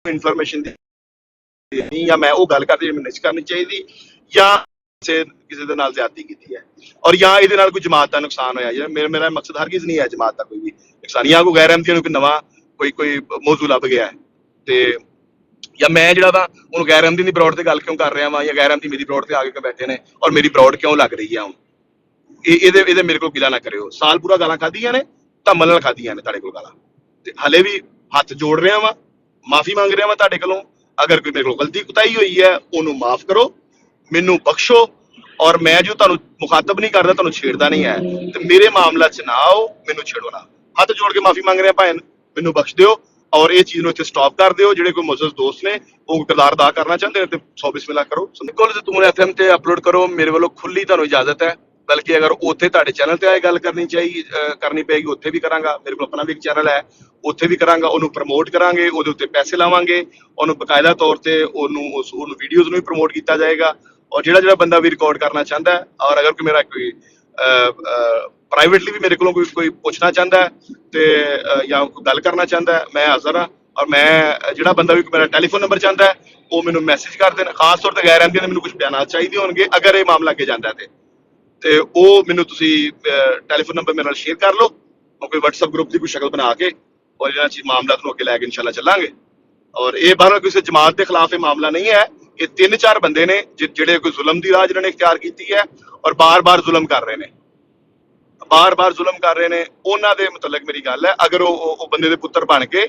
ਇਨਫੋਰਮੇਸ਼ਨ ਨਹੀਂ, ਜਾਂ ਮੈਂ ਉਹ ਗੱਲ ਕਰਦੀ ਜਿਹੜੀ ਮੈਨੂੰ ਨਹੀਂ ਕਰਨੀ ਚਾਹੀਦੀ, ਜਾਂ ਕਿਸੇ ਦੇ ਨਾਲ ਜ਼ਿਆਦਤੀ ਕੀਤੀ ਹੈ, ਔਰ ਜਾਂ ਇਹਦੇ ਨਾਲ ਕੋਈ ਜਮਾਤ ਦਾ ਨੁਕਸਾਨ ਹੋਇਆ। ਜਾਂ ਮੇਰਾ ਮਕਸਦ ਹਰਗਿਜ਼ ਨਹੀਂ ਹੈ ਜਮਾਤ ਦਾ ਕੋਈ ਵੀ ਨੁਕਸਾਨ, ਜਾਂ ਕੋਈ ਗੈਰ ਅਹਿਮਦੀਆਂ ਨੂੰ ਕੋਈ ਨਵਾਂ ਕੋਈ ਮੌਜੂ ਲੱਭ ਗਿਆ ਹੈ ਤੇ ਜਾਂ ਮੈਂ ਜਿਹੜਾ ਵਾ ਉਹਨੂੰ ਗੈਰ ਅਹਿਮਦੀ ਦੀ ਬਰੋਡ ਤੇ ਗੱਲ ਕਿਉਂ ਕਰ ਰਿਹਾ ਵਾਂ, ਜਾਂ ਗੈਰ ਅਹਿਮਦੀ ਮੇਰੀ ਬਰੋਡ ਤੇ ਆ ਕੇ ਬੈਠੇ ਨੇ ਔਰ ਮੇਰੀ ਬਰੋਡ ਕਿਉਂ ਲੱਗ ਰਹੀ ਆ ਹੁਣ। ਇਹਦੇ ਮੇਰੇ ਕੋਲ ਗਿਲਾ ਨਾ ਕਰਿਓ। ਸਾਲ ਪੂਰਾ ਗਾਲਾਂ ਖਾਧੀਆਂ ਨੇ, ਧੰਮਲ ਨਾਲ ਖਾਧੀਆਂ ਨੇ ਤੁਹਾਡੇ ਕੋਲ ਗਾਲਾਂ, ਤੇ ਹਲੇ ਵੀ ਹੱਥ ਜੋੜ ਰਿਹਾ ਵਾਂ, ਮਾਫੀ ਮੰਗ ਰਿਹਾ ਵਾਂ ਤੁਹਾਡੇ ਕੋਲੋਂ। ਅਗਰ ਕੋਈ ਮੇਰੇ ਕੋਲ ਗਲਤੀ ਕੁਤਾਹੀ ਹੋਈ ਹੈ ਉਹਨੂੰ ਮਾਫ ਕਰੋ, ਮੈਨੂੰ ਬਖਸ਼ੋ। ਔਰ ਮੈਂ ਜੋ ਤੁਹਾਨੂੰ ਮੁਖਾਤਬ ਨਹੀਂ ਕਰਦਾ, ਤੁਹਾਨੂੰ ਛੇੜਦਾ ਨਹੀਂ ਹੈ, ਤੇ ਮੇਰੇ ਮਾਮਲਾ 'ਚ ਨਾ ਆਓ, ਮੈਨੂੰ ਛੇੜੋ ਨਾ। ਹੱਥ ਜੋੜ ਕੇ ਮਾਫੀ ਮੰਗ ਰਿਹਾ ਭਾਈ, ਮੈਨੂੰ ਬਖਸ਼ ਦਿਓ ਔਰ ਇਹ ਚੀਜ਼ ਨੂੰ ਇੱਥੇ ਸਟਾਪ ਕਰ ਦਿਓ। ਜਿਹੜੇ ਕੋਈ ਮੁਅੱਜ਼ਜ਼ ਦੋਸਤ ਨੇ ਉਹ ਕਿਰਦਾਰ ਅਦਾ ਕਰਨਾ ਚਾਹੁੰਦੇ ਨੇ ਤੇ 100 ਬਿਸਮਿਲ੍ਲਾ ਕਰੋ। ਬਿਲਕੁਲ ਤੂੰ FM ਤੇ ਅਪਲੋਡ ਕਰੋ, ਮੇਰੇ ਵੱਲੋਂ ਖੁੱਲੀ ਤੁਹਾਨੂੰ ਇਜਾਜ਼ਤ ਹੈ। ਬਲਕਿ ਅਗਰ ਉੱਥੇ ਤੁਹਾਡੇ ਚੈਨਲ ਤੇ ਆਏ ਗੱਲ ਕਰਨੀ ਪਏਗੀ, ਉੱਥੇ ਵੀ ਕਰਾਂਗਾ। ਮੇਰੇ ਕੋਲ ਆਪਣਾ ਵੀ ਇੱਕ ਚੈਨਲ ਹੈ, ਉੱਥੇ ਵੀ ਕਰਾਂਗਾ। ਉਹਨੂੰ ਪ੍ਰਮੋਟ ਕਰਾਂਗੇ, ਉਹਦੇ ਉੱਤੇ ਪੈਸੇ ਲਾਵਾਂਗੇ, ਉਹਨੂੰ ਬਕਾਇਦਾ ਤੌਰ ਤੇ ਉਹਨੂੰ ਵੀਡੀਓਜ਼ ਨੂੰ ਵੀ ਪ੍ਰਮੋਟ ਕੀਤਾ ਜਾਏਗਾ। ਔਰ ਜਿਹੜਾ ਬੰਦਾ ਵੀ ਰਿਕਾਰਡ ਕਰਨਾ ਚਾਹੁੰਦਾ ਹੈ, ਔਰ ਅਗਰ ਕੋਈ ਮੇਰਾ ਕੋਈ ਪ੍ਰਾਈਵੇਟਲੀ ਵੀ ਮੇਰੇ ਕੋਲੋਂ ਕੋਈ ਪੁੱਛਣਾ ਚਾਹੁੰਦਾ ਹੈ ਤੇ ਜਾਂ ਕੋਈ ਗੱਲ ਕਰਨਾ ਚਾਹੁੰਦਾ ਹੈ, ਮੈਂ ਹਾਜ਼ਰ ਹਾਂ। ਔਰ ਮੈਂ ਜਿਹੜਾ ਬੰਦਾ ਵੀ ਮੇਰਾ ਟੈਲੀਫੋਨ ਨੰਬਰ ਚਾਹੁੰਦਾ ਹੈ ਉਹ ਮੈਨੂੰ ਮੈਸੇਜ ਕਰ ਦੇਣ। ਖਾਸ ਤੌਰ ਤੇ ਗੈਰ ਅਹਿਮਦੀਆਂ ਦੇ ਮੈਨੂੰ ਕੁਝ ਬਿਆਨਾਤ ਚਾਹੀਦੇ ਹੋਣਗੇ ਅਗਰ ਇਹ ਮਾਮਲਾ ਅੱਗੇ ਜਾਂਦਾ ਤੇ ਉਹ ਮੈਨੂੰ ਤੁਸੀਂ ਟੈਲੀਫੋਨ ਨੰਬਰ ਮੇਰੇ ਨਾਲ ਸ਼ੇਅਰ ਕਰ ਲਓ। ਕੋਈ WhatsApp ਗਰੁੱਪ ਦੀ ਕੋਈ ਸ਼ਕਲ ਬਣਾ ਕੇ ਔਰ ਇਹਨਾਂ ਚੀਜ਼ ਮਾਮਲਾ ਨੂੰ ਅੱਗੇ ਲੈ ਕੇ ਇਨਸ਼ਾਅੱਲਾ ਚੱਲਾਂਗੇ। ਔਰ ਇਹ ਬਾਹਰ ਕਿਸੇ ਜਮਾਤ ਦੇ ਖਿਲਾਫ ਇਹ ਮਾਮਲਾ ਨਹੀਂ ਹੈ। ਇਹ 3-4 ਬੰਦੇ ਨੇ ਜਿਹੜੇ ਕੋਈ ਜ਼ੁਲਮ ਦੀ ਰਾਹ ਜਿਹਨਾਂ ਨੇ ਇਖਤਿਆਰ ਕੀਤੀ ਹੈ ਔਰ ਬਾਰ-ਬਾਰ ਜ਼ੁਲਮ ਕਰ ਰਹੇ ਨੇ, ਉਹਨਾਂ ਦੇ ਮੁਤਲਕ ਮੇਰੀ ਗੱਲ ਹੈ। ਅਗਰ ਉਹ ਬੰਦੇ ਦੇ ਪੁੱਤਰ ਬਣ ਕੇ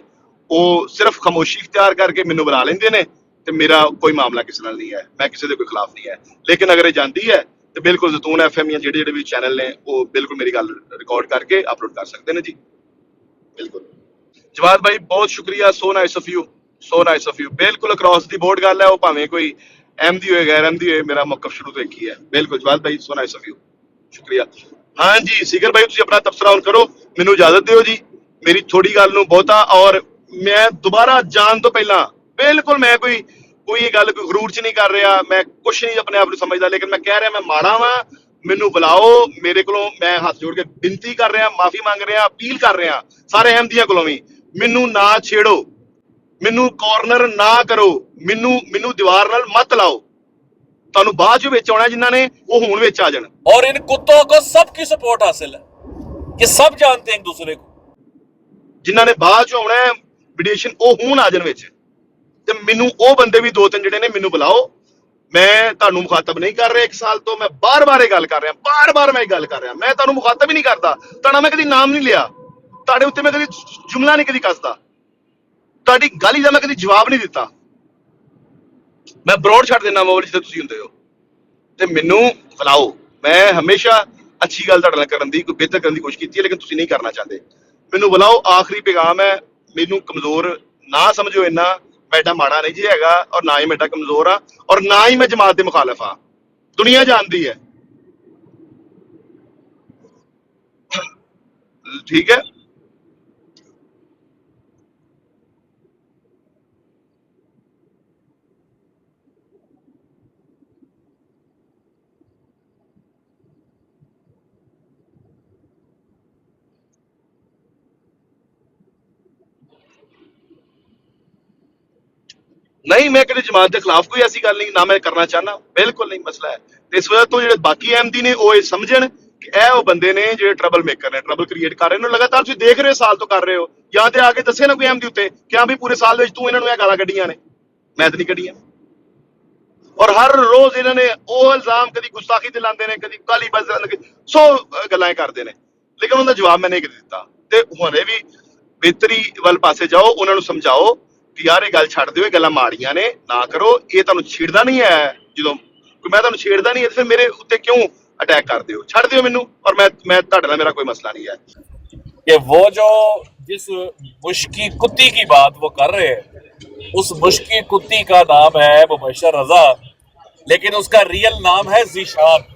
ਉਹ ਸਿਰਫ ਖਾਮੋਸ਼ੀ ਇਖਤਿਆਰ ਕਰਕੇ ਮੈਨੂੰ ਬੁਲਾ ਲੈਂਦੇ ਨੇ ਤੇ ਮੇਰਾ ਕੋਈ ਮਾਮਲਾ ਕਿਸੇ ਨਾਲ ਨਹੀਂ ਹੈ, ਮੈਂ ਕਿਸੇ ਦੇ ਕੋਈ ਖਿਲਾਫ ਨਹੀਂ ਹੈ। ਲੇਕਿਨ ਅਗਰ ਇਹ ਜਾਂਦੀ ਹੈ ਤੇ ਬਿਲਕੁਲ ਜ਼ੈਤੂਨ FM ਜਾਂ ਜਿਹੜੇ ਵੀ ਚੈਨਲ ਨੇ ਉਹ ਬਿਲਕੁਲ ਮੇਰੀ ਗੱਲ ਰਿਕਾਰਡ ਕਰਕੇ ਅਪਲੋਡ ਕਰ ਸਕਦੇ ਨੇ ਜੀ। ਬਿਲਕੁਲ ਜਵਾਦ ਭਾਈ, ਬਹੁਤ ਸ਼ੁਕਰੀਆ, so nice of you. So nice of you. ਬਿਲਕੁਲ ਅਕ੍ਰੋਸ ਦੀ ਬੋਰਡ ਗੱਲ ਹੈ, ਉਹ ਭਾਵੇਂ ਕੋਈ ਅਹਿਮਦੀ ਹੋਏ ਗੈਰ ਅਹਿਮਦੀ ਹੋਏ, ਮੇਰਾ ਮੌਕਫ ਸ਼ੁਰੂ ਤੋਂ ਇੱਕ ਹੀ ਹੈ। ਬਿਲਕੁਲ ਜਵਾਦ ਭਾਈ, ਸੋ ਨਾਈਸ ਆਫ ਯੂ, ਸ਼ੁਕਰੀਆ। ਹਾਂਜੀ ਸਿਕਰ ਭਾਈ, ਤੁਸੀਂ ਆਪਣਾ ਤਬਸਰਾ ਹੁਣ ਕਰੋ, ਮੈਨੂੰ ਇਜਾਜ਼ਤ ਦਿਓ ਜੀ। ਮੇਰੀ ਥੋੜੀ ਗੱਲ ਨੂੰ ਬਹੁਤਾ, ਔਰ ਮੈਂ ਦੁਬਾਰਾ ਜਾਣ ਤੋਂ ਪਹਿਲਾਂ ਬਿਲਕੁਲ ਮੈਂ ਕੋਈ ਇਹ ਗੱਲ ਕੋਈ ਗਰੂਰ ਚ ਨਹੀਂ ਕਰ ਰਿਹਾ, ਮੈਂ ਕੁਛ ਨਹੀਂ ਆਪਣੇ ਆਪ ਨੂੰ ਸਮਝਦਾ, ਲੇਕਿਨ ਮੈਂ ਕਹਿ ਰਿਹਾ ਮੈਂ ਮਾੜਾ ਵਾਂ, ਮੈਨੂੰ ਬੁਲਾਓ। ਮੇਰੇ ਕੋਲੋਂ ਮੈਂ ਹੱਥ ਜੋੜ ਕੇ ਬੇਨਤੀ ਕਰ ਰਿਹਾ, ਮਾਫੀ ਮੰਗ ਰਿਹਾ, ਅਪੀਲ ਕਰ ਰਿਹਾ ਸਾਰੇ ਅਹਿਮਦੀਆਂ ਕੋਲੋਂ ਵੀ, ਮੈਨੂੰ ਨਾ ਛੇੜੋ, ਮੈਨੂੰ ਕਾਰਨਰ ਨਾ ਕਰੋ, ਮੈਨੂੰ ਦੀਵਾਰ ਨਾਲ ਮਤ ਲਾਓ। ਤੁਹਾਨੂੰ ਬਾਅਦ ਚ ਵਿੱਚ ਆਉਣਾ ਜਿਨ੍ਹਾਂ ਨੇ, ਉਹ ਹੁਣ ਵਿੱਚ ਆ ਜਾਣ। और इन कुत्तों को सबकी सपोर्ट हासिल है, ये सब जानते हैं एक दूसरे को। ਜਿਨ੍ਹਾਂ ਨੇ ਬਾਅਦ ਚ ਆਉਣਾ ਵਿਡੇਸ਼ਨ, ਉਹ ਹੁਣ ਆ ਜਾਣ ਵਿੱਚ। ਤੇ ਮੈਨੂੰ ਉਹ ਬੰਦੇ ਵੀ ਦੋ ਤਿੰਨ ਜਿਹੜੇ ਨੇ, ਮੈਨੂੰ ਬੁਲਾਓ। ਮੈਂ ਤੁਹਾਨੂੰ ਮੁਖਾਤਬ ਨਹੀਂ ਕਰ ਰਿਹਾ 1 ਸਾਲ ਤੋਂ, ਮੈਂ ਬਾਰ-ਬਾਰ ਇਹ ਗੱਲ ਕਰ ਰਿਹਾ, ਬਾਰ-ਬਾਰ ਮੈਂ ਇਹ ਗੱਲ ਕਰ ਰਿਹਾ, ਮੈਂ ਤੁਹਾਨੂੰ ਮੁਖਾਤਬ ਹੀ ਨਹੀਂ ਕਰਦਾ। ਤੁਹਾਡਾ ਮੈਂ ਕਦੀ ਨਾਮ ਨਹੀਂ ਲਿਆ, ਤੁਹਾਡੇ ਉੱਤੇ ਮੈਂ ਕਦੀ ਜੁਮਲਾ ਨਹੀਂ ਕਦੀ ਕੱਸਦਾ, ਤੁਹਾਡੀ ਗਾਲੀ ਦਾ ਮੈਂ ਕਦੀ ਜਵਾਬ ਨਹੀਂ ਦਿੱਤਾ। ਮੈਂ ਬਰੋਡ ਛੱਡ ਦੇਣਾ ਮੋਲ ਜਿੱਥੇ ਤੁਸੀਂ ਹੁੰਦੇ ਹੋ, ਤੇ ਮੈਨੂੰ ਬੁਲਾਓ। ਮੈਂ ਹਮੇਸ਼ਾ ਅੱਛੀ ਗੱਲ ਤੁਹਾਡੇ ਨਾਲ ਕਰਨ ਦੀ, ਕੋਈ ਬਿਹਤਰ ਕਰਨ ਦੀ ਕੋਸ਼ਿਸ਼ ਕੀਤੀ ਹੈ, ਲੇਕਿਨ ਤੁਸੀਂ ਨਹੀਂ ਕਰਨਾ ਚਾਹੁੰਦੇ। ਮੈਨੂੰ ਬੁਲਾਓ। ਆਖਰੀ ਪੈਗਾਮ ਹੈ, ਮੈਨੂੰ ਕਮਜ਼ੋਰ ਨਾ ਸਮਝੋ ਇੰਨਾ, ਮੈਂ ਏਡਾ ਮਾੜਾ ਨਹੀਂ ਜੀ ਹੈਗਾ, ਔਰ ਨਾ ਹੀ ਮੈਂ ਏਡਾ ਕਮਜ਼ੋਰ ਆ, ਔਰ ਨਾ ਹੀ ਮੈਂ ਜਮਾਤ ਦੇ ਮੁਖਾਲਫ ਆ, ਦੁਨੀਆ ਜਾਣਦੀ ਹੈ। ਠੀਕ ਹੈ, ਨਹੀਂ ਮੈਂ ਕਦੇ ਜਮਾਤ ਦੇ ਖਿਲਾਫ ਕੋਈ ਐਸੀ ਗੱਲ ਨਹੀਂ, ਨਾ ਮੈਂ ਕਰਨਾ ਚਾਹਨਾ, ਬਿਲਕੁਲ ਨਹੀਂ ਮਸਲਾ ਹੈ। ਤੇ ਇਸ ਵਜ੍ਹਾ ਤੋਂ ਜਿਹੜੇ ਬਾਕੀ ਅਹਿਮਦੀ ਨੇ, ਉਹ ਇਹ ਸਮਝਣ ਕਿ ਇਹ ਉਹ ਬੰਦੇ ਨੇ ਜਿਹੜੇ ਟਰਬਲ ਮੇਕਰ ਨੇ, ਟਰਬਲ ਕ੍ਰੀਏਟ ਕਰ ਰਹੇ ਨੇ, ਲਗਾਤਾਰ ਤੁਸੀਂ ਦੇਖ ਰਹੇ ਹੋ, ਸਾਲ ਤੋਂ ਕਰ ਰਹੇ ਹੋ। ਜਾਂ ਤੇ ਆ ਕੇ ਦੱਸੇ ਨਾ ਕੋਈ ਅਹਿਮਦੀ ਉੱਤੇ ਕਿ ਹਾਂ ਵੀ ਪੂਰੇ ਸਾਲ ਦੇ ਵਿੱਚ ਤੂੰ ਇਹਨਾਂ ਨੂੰ ਇਹ ਗਾਲਾਂ ਕੱਢੀਆਂ ਨੇ, ਮੈਂ ਤਾਂ ਨਹੀਂ ਕੱਢੀਆਂ। ਔਰ ਹਰ ਰੋਜ਼ ਇਹਨਾਂ ਨੇ ਉਹ ਇਲਜ਼ਾਮ, ਕਦੀ ਗੁਸਤਾਖੀ ਤੇ ਲਾਉਂਦੇ ਨੇ, ਕਦੀ ਕਾਲੀ ਬਸ ਸੋ ਗੱਲਾਂ ਇਹ ਕਰਦੇ ਨੇ, ਲੇਕਿਨ ਉਹਦਾ ਜਵਾਬ ਮੈਂ ਨਹੀਂ ਦਿੱਤਾ। ਤੇ ਹੁਣੇ ਵੀ ਬਿਹਤਰੀ ਵੱਲ ਪਾਸੇ ਜਾਓ, ਉਹਨਾਂ ਨੂੰ ਸਮਝਾਓ ਕਿ ਯਾਰ ਇਹ ਗੱਲ ਛੱਡ ਦਿਓ, ਇਹ ਗੱਲਾਂ ਮਾੜੀਆਂ ਨੇ, ਨਾ ਕਰੋ। ਇਹ ਤੁਹਾਨੂੰ ਛੇੜਦਾ ਨਹੀਂ ਹੈ, ਜਦੋਂ ਕੋਈ ਮੈਂ ਤੁਹਾਨੂੰ ਛੇੜਦਾ ਨਹੀਂ ਹੈ, ਫਿਰ ਮੇਰੇ ਉੱਤੇ ਕਿਉਂ ਅਟੈਕ ਕਰਦੇ ਹੋ? ਛੱਡ ਦਿਓ ਮੈਨੂੰ, ਔਰ ਮੈਂ ਤੁਹਾਡੇ ਨਾਲ ਮੇਰਾ ਕੋਈ ਮਸਲਾ नहीं है। कि वो जो जिस मुश्की कुत्ती की बात वो कर रहे हैं, उस मुश्की कुत्ती का नाम है मुबशर रजा, लेकिन उसका रियल नाम है ज़ीशान।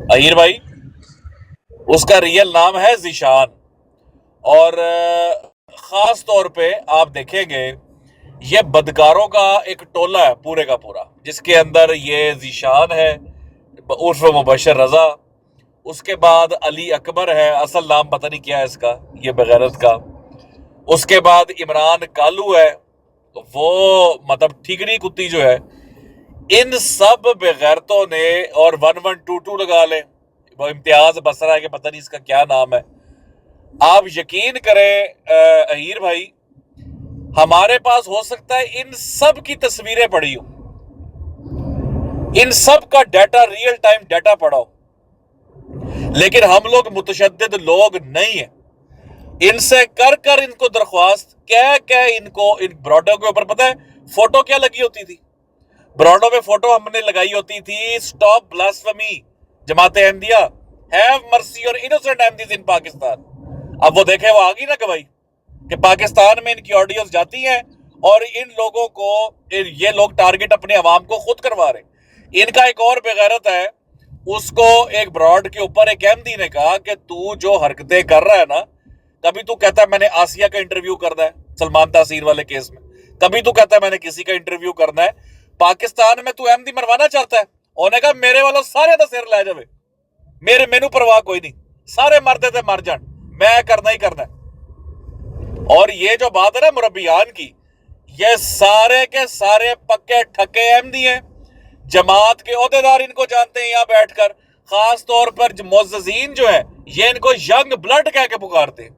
अहीर भाई, उसका रियल नाम है ज़ीशान। और खास तौर पे आप देखेंगे ये बदकारों का एक टोला है पूरे का पूरा, जिसके अंदर ये ज़ीशान है उर्फ मुबशर रजा, उसके बाद अली अकबर है, असल नाम पता नहीं क्या है इसका, ये बगैरत का। उसके बाद इमरान कालू है, वो मतलब ठीकरी कुत्ती जो है। इन सब बेगैरतों ने, और 1122 लगा लें, वो इम्तियाज बसरा है कि पता नहीं इसका क्या नाम है। आप यकीन करें अहीर भाई, हमारे पास हो सकता है इन सब की तस्वीरें पड़ी हो, इन सब का डाटा, रियल टाइम डाटा पड़ा हो, लेकिन हम लोग मुतशद्दिद लोग नहीं है। इनसे कर कर इनको दरख्वास्त, क्या इनको, इन ब्रॉडो के ऊपर पता है फोटो क्या लगी होती थी? ब्रॉडो पे फोटो हमने लगाई होती थी, stop blasphemy, Jamaat Ahmadiyya, have mercy और इनोसेंट अहमदीज इन पाकिस्तान। अब वो देखे, वो आ गई ना गवाही कि पाकिस्तान में इनकी ऑडियोज जाती हैं और इन लोगों को, ये लोग टारगेट अपने अवाम को खुद करवा रहे। इनका एक और बेगैरत है, उसको एक ब्रॉड के ऊपर एक अहमदी ने कहा कि तू जो हरकतें कर रहा है ना, कभी तू कहता है मैंने आसिया का इंटरव्यू करना है सलमान तासीर वाले केस में, कभी तू कहता है मैंने किसी का इंटरव्यू करना है। पाकिस्तान में तू अहमदी मरवाना चाहता है, उन्होंने कहा मेरे वालों सारे दा सिर लै जावे, मैनू परवाह कोई नहीं, सारे मरदे ते मर जान, मैं करना ही करना है। और ये जो बात है ना मुरब्बियान की, ये सारे के सारे पक्के ठक्के अहमदी हैं। जमात के ओहदेदार इनको जानते हैं यहाँ बैठकर, खास तौर पर मुअज़्ज़िज़ीन जो है, ये इनको यंग ब्लड कह के पुकारते हैं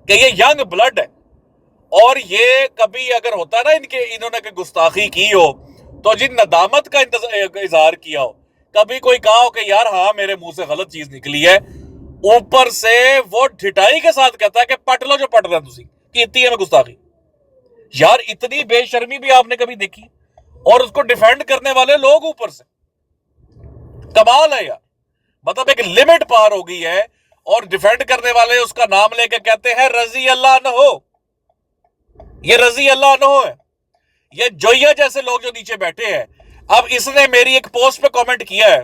कि ये यंग ब्लड है। और ये कभी अगर होता ना इन्होंने कोई गुस्ताखी की हो, तो जिन नदामत का इजहार किया हो, कभी कोई कहा हो कि यार हाँ मेरे मुंह से गलत चीज निकली है, ऊपर से वो ढिठाई के साथ कहता है कि पट लो जो पट रहा तुसी, कीती है मैं गुस्ताखी। यार इतनी बेशर्मी भी आपने कभी देखी? और उसको डिफेंड करने वाले लोग ऊपर से, कमाल है यार, मतलब एक लिमिट पार हो गई है। और डिफेंड करने वाले उसका नाम लेके कहते हैं रजी अल्लाह न हो। یہ رضی اللہ عنہ ہے، یہ جویا جیسے لوگ جو نیچے بیٹھے ہیں. اب اس نے میری ایک پوسٹ پہ کامنٹ کیا ہے،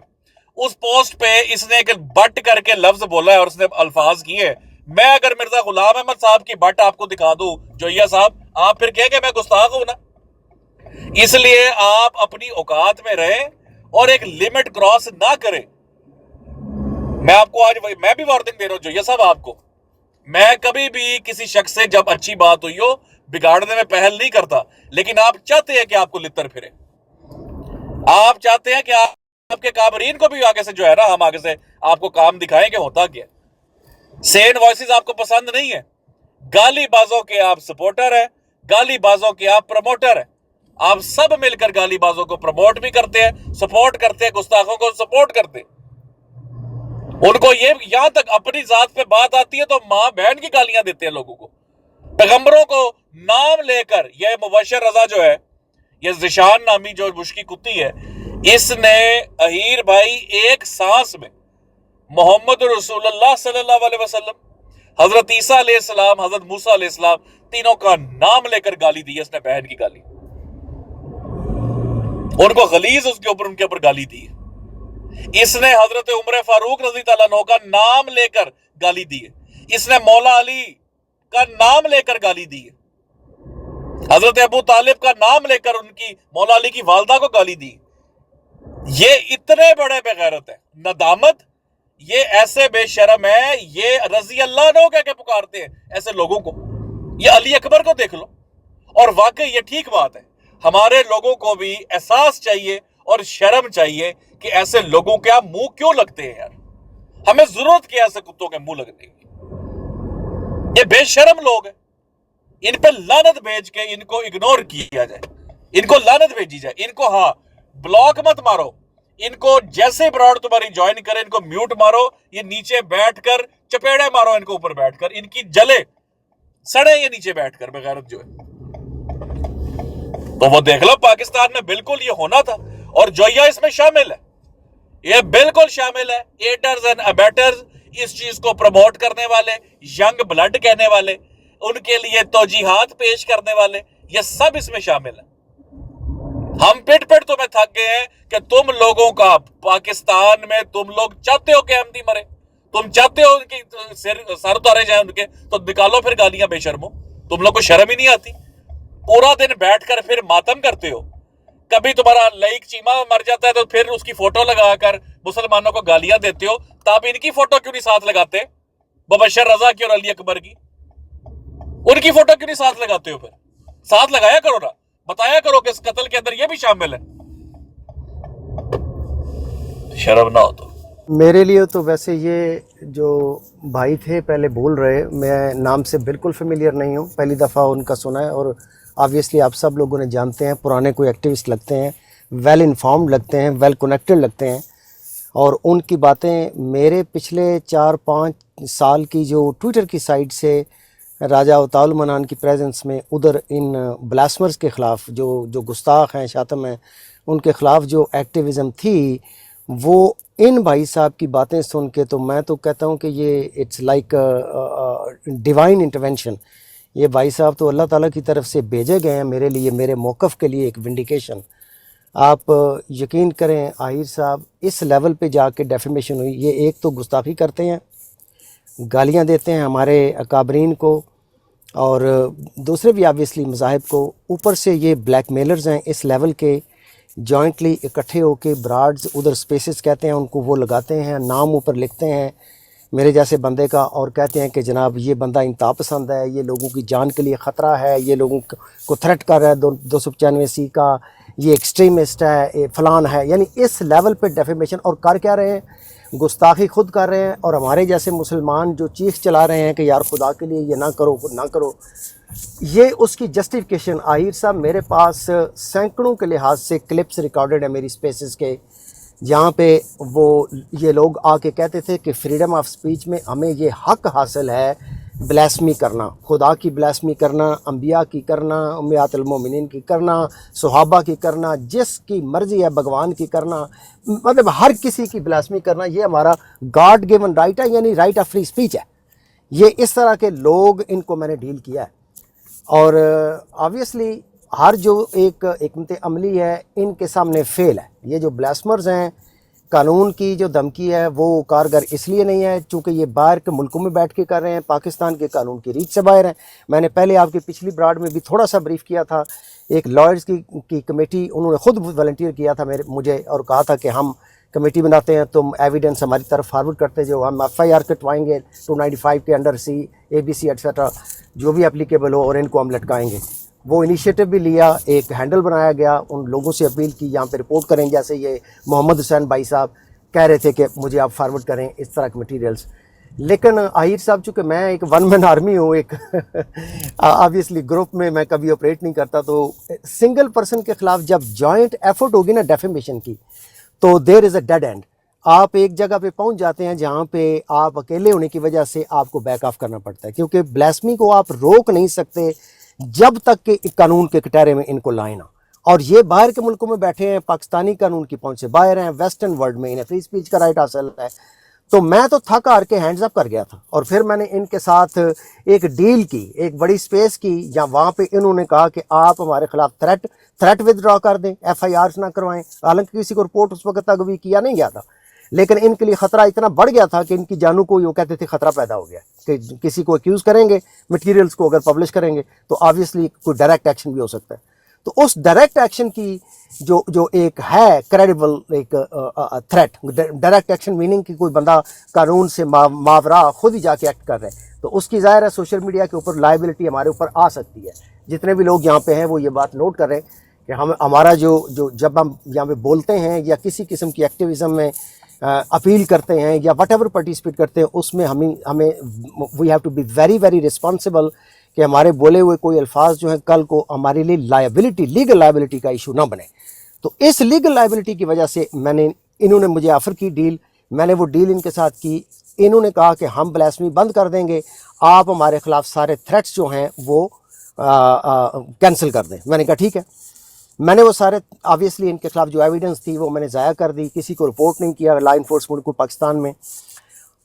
اس پوسٹ پہ اس نے ایک بٹ کر کے لفظ بولا ہے اور اس نے الفاظ کیے. میں اگر مرزا غلام احمد صاحب کی بٹ آپ کو دکھا دوں جویا صاحب، آپ پھر کہیں کہ میں گستاخ ہوں نا. اس لیے آپ اپنی اوقات میں رہیں اور ایک لمٹ کراس نہ کریں. میں آپ کو آج میں بھی وارننگ دے رہا ہوں جویا صاحب آپ کو. میں کبھی بھی کسی شخص سے جب اچھی بات ہوئی ہو بگاڑنے میں پہل نہیں کرتا، لیکن آپ چاہتے ہیں کہ آپ کو لتر پھرے. آپ چاہتے ہیں کہ آپ کے کابرین کو بھی آگے سے جو ہے نا ہم آگے سے آپ کو کام دکھائیں کہ ہوتا کیا. سین وائسز آپ کو پسند نہیں ہے، گالی بازوں کے آپ سپورٹر ہیں، گالی بازوں کے آپ پروموٹر ہیں. آپ سب مل کر گالی بازوں کو پروموٹ بھی کرتے ہیں، سپورٹ کرتے ہیں، گستاخوں کو سپورٹ کرتے ہیں. ان کو یہ یہاں تک اپنی ذات پہ بات آتی ہے تو ماں بہن کی گالیاں دیتے ہیں لوگوں کو. پیغمبروں کو نام لے کر، یہ مبشر رضا جو ہے، یہ ذیشان نامی جو مشکی کتی ہے، اس نے اہیر بھائی ایک سانس میں محمد رسول اللہ صلی اللہ علیہ وسلم، حضرت عیسیٰ علیہ السلام، حضرت موسیٰ علیہ السلام، تینوں کا نام لے کر گالی دی ہے. اس نے بہن کی گالی، ان کو غلیظ اس کے اوپر گالی دی ہے. اس نے حضرت عمر فاروق رضی اللہ عنہ کا نام لے کر گالی دی ہے. اس نے مولا علی کا نام لے کر گالی دی ہے. حضرت ابو طالب کا نام لے کر ان کی مولا علی کی والدہ کو گالی دی. یہ اتنے بڑے بے غیرت ہیں. ندامت، یہ ایسے بے شرم ہے، یہ رضی اللہ عنہ کہہ کے پکارتے ہیں ایسے لوگوں کو. یہ علی اکبر کو دیکھ لو. اور واقعی یہ ٹھیک بات ہے، ہمارے لوگوں کو بھی احساس چاہیے اور شرم چاہیے کہ ایسے لوگوں کے آپ منہ کیوں لگتے ہیں یار. ہمیں ضرورت کیا ایسے کتوں کے منہ لگنے کی. یہ بے شرم لوگ ہیں، ان پہ لعنت بھیج کے ان کو اگنور کیا جائے، ان کو لعنت بھیجی جائے. ان کو ہاں بلاک مت مارو، ان کو جیسے براڈ تمہاری جوائن کرے ان کو میوٹ مارو. یہ نیچے بیٹھ کر چپیڑے مارو ان کو اوپر بیٹھ کر، ان کی جلے سڑے یہ نیچے بیٹھ کر بغیرت جو ہے. تو وہ دیکھ لو پاکستان میں بالکل یہ ہونا تھا، اور جویا اس میں شامل ہے، یہ بالکل شامل ہے. ایٹرز اینڈ ابیٹرز، اس چیز کو پروموٹ کرنے والے، ینگ بلڈ کہنے والے، ان کے لیے توجیحات پیش کرنے والے، یہ سب اس میں شامل ہیں. ہم پٹ تمہیں تھک گئے ہیں کہ تم لوگوں کا پاکستان میں تم لوگ چاہتے ہو کہ احمدی مرے، تم چاہتے ہو ان کی سر اتارے جائیں ان کے، تو نکالو پھر گالیاں بے شرمو. تم لوگ کو شرم ہی نہیں آتی؟ پورا دن بیٹھ کر پھر ماتم کرتے ہو. کبھی تمہارا لائک چیما مر جاتا ہے تو پھر اس کی فوٹو لگا کر مسلمانوں کو گالیاں دیتے ہو. تو آپ ان کی فوٹو کیوں نہیں ساتھ لگاتے؟ مبشر رضا کی اور علی اکبر کی، ان کی فوٹو کیوں نہیں ساتھ لگاتے ہو؟ پھر ساتھ لگایا کرو نا، بتایا کرو کہ اس قتل کے اندر یہ بھی شامل ہے. شرم نہ ہو تو. میرے لیے تو ویسے یہ جو بھائی تھے پہلے بول رہے، میں نام سے بالکل فیملیئر نہیں ہوں، پہلی دفعہ ان کا سنا ہے. اور آبویسلی آپ سب لوگوں نے جانتے ہیں، پرانے کوئی ایکٹیوسٹ لگتے ہیں، ویل انفارمڈ لگتے ہیں، ویل کنیکٹڈ لگتے ہیں. اور ان کی باتیں میرے پچھلے 4-5 سال کی جو ٹویٹر کی سائٹ سے راجہ اوطال منان کی پریزنس میں ادھر ان بلاسمرز کے خلاف جو گستاخ ہیں، شاتم ہیں، ان کے خلاف جو ایکٹیویزم تھی، وہ ان بھائی صاحب کی باتیں سن کے تو میں تو کہتا ہوں کہ یہ اٹس لائک ڈیوائن انٹرونشن. یہ بھائی صاحب تو اللہ تعالیٰ کی طرف سے بھیجے گئے ہیں میرے لیے، میرے موقف کے لیے ایک ونڈیکیشن. آپ یقین کریں آہیر صاحب، اس لیول پہ جا کے ڈیفیمیشن ہوئی. یہ ایک تو گستاخی کرتے ہیں، گالیاں دیتے ہیں ہمارے اکابرین کو اور دوسرے بھی آبویسلی مذاہب کو، اوپر سے یہ بلیک میلرز ہیں اس لیول کے. جوائنٹلی اکٹھے ہو کے براڈز ادھر سپیسز کہتے ہیں ان کو، وہ لگاتے ہیں، نام اوپر لکھتے ہیں میرے جیسے بندے کا، اور کہتے ہیں کہ جناب یہ بندہ انتہا پسند ہے، یہ لوگوں کی جان کے لیے خطرہ ہے، یہ لوگوں کو تھریٹ کر رہا ہے 295C کا، یہ ایکسٹریمسٹ ہے، یہ فلان ہے. یعنی اس لیول پہ ڈیفیمیشن. اور کر کیا رہے ہیں؟ گستاخی خود کر رہے ہیں. اور ہمارے جیسے مسلمان جو چیخ چلا رہے ہیں کہ یار خدا کے لیے یہ نہ کرو نہ کرو، یہ اس کی جسٹیفیکیشن. آہیر صاحب میرے پاس سینکڑوں کے لحاظ سے کلپس ریکارڈڈ ہیں میری سپیسز کے، جہاں پہ وہ یہ لوگ آ کے کہتے تھے کہ فریڈم آف سپیچ میں ہمیں یہ حق حاصل ہے بلاسمی کرنا، خدا کی بلاسمی کرنا، انبیاء کی کرنا، امیات المومنین کی کرنا، صحابہ کی کرنا، جس کی مرضی ہے بھگوان کی کرنا، مطلب ہر کسی کی بلاسمی کرنا، یہ ہمارا گاڈ گیون رائٹ ہے، یعنی رائٹ آف فری سپیچ ہے. یہ اس طرح کے لوگ، ان کو میں نے ڈیل کیا ہے. और ऑब्वियसली हर जो एक हिकमत अमली है इनके सामने फेल है। ये जो ब्लास्मर्स हैं, कानून की जो धमकी है वो कारगर इसलिए नहीं है चूँकि ये बाहर के मुल्कों में बैठ के कर रहे हैं, पाकिस्तान के कानून की रीच से बाहर हैं। मैंने पहले आपकी पिछली ब्रॉड में भी थोड़ा सा ब्रीफ किया था, एक लॉयर्स की कमेटी, उन्होंने ख़ुद वॉलंटियर किया था मुझे और कहा था कि हम कमेटी बनाते हैं, तुम एविडेंस हमारी तरफ फारवर्ड करते जो हम FIR कटवाएंगे 295 के अंडर C, ABC एट्सेट्रा जो भी एप्लीकेबल हो और इनको हम लटकाएंगे। वो इनिशिएटिव भी लिया, एक हैंडल बनाया गया, उन लोगों से अपील की यहाँ पे रिपोर्ट करें, जैसे ये मोहम्मद हुसैन भाई साहब कह रहे थे कि मुझे आप फारवर्ड करें इस तरह के मटेरियल्स। लेकिन आहिर साहब चूँकि मैं एक वन मैन आर्मी हूँ, एक ऑब्वियसली ग्रुप में मैं कभी ऑपरेट नहीं करता, तो सिंगल पर्सन के ख़िलाफ़ जब जॉइंट एफर्ट होगी ना डेफेमेशन की, तो there is a dead end. आप एक जगह पे पहुंच जाते हैं जहां पे आप अकेले होने की वजह से आपको बैक ऑफ करना पड़ता है, क्योंकि ब्लास्फेमी को आप रोक नहीं सकते जब तक कि कानून के कटहरे में इनको लाए ना। और ये बाहर के मुल्कों में बैठे हैं, पाकिस्तानी कानून की पहुंच से बाहर हैं, वेस्टर्न वर्ल्ड में इन्हें फ्री स्पीच का राइट हासिल है। तो मैं तो थक हार के हैंड्स अप कर गया था और फिर मैंने इनके साथ एक डील की, एक बड़ी स्पेस की, जहाँ वहाँ पे इन्होंने कहा कि आप हमारे खिलाफ थ्रेट विदड्रॉ कर दें, FIR ना करवाएं। हालांकि किसी को रिपोर्ट उस वक्त तक भी किया नहीं गया था, लेकिन इनके लिए ख़तरा इतना बढ़ गया था कि इनकी जानों को वो कहते थे ख़तरा पैदा हो गया कि किसी को एक्यूज़ करेंगे, मटेरियल्स को अगर पब्लिश करेंगे तो ऑब्वियसली कोई डायरेक्ट एक्शन भी हो सकता है। तो उस डायरेक्ट एक्शन की जो एक है क्रेडिबल एक थ्रेट, डायरेक्ट एक्शन मीनिंग कि कोई बंदा कानून से मावरा खुद ही जाके एक्ट कर रहे हैं, तो उसकी ज़ाहिर है सोशल मीडिया के ऊपर लाइबिलिटी हमारे ऊपर आ सकती है। जितने भी लोग यहाँ पे हैं वो ये बात नोट कर रहे हैं कि हमारा जो जब हम यहाँ पे बोलते हैं या किसी किस्म की एक्टिविज़म में अपील करते हैं या वट एवर पार्टिसिपेट करते हैं, उसमें हमें we have to be very very responsible कि हमारे बोले हुए कोई अल्फाज जो हैं कल को हमारे लिए लायबिलिटी, लीगल लायबिलिटी का इशू ना बने। तो इस लीगल लायबिलिटी की वजह से इन्होंने मुझे ऑफ़र की डील, मैंने वो डील इनके साथ की। इन्होंने कहा कि हम ब्लास्फेमी बंद कर देंगे, आप हमारे ख़िलाफ़ सारे थ्रेट्स जो हैं वो कैंसिल कर दें। मैंने कहा ठीक है। मैंने वो सारे ऑब्वियसली इनके खिलाफ जो एविडेंस थी वो मैंने ज़ाया कर दी, किसी को रिपोर्ट नहीं किया लॉ इन्फोर्समेंट को पाकिस्तान में,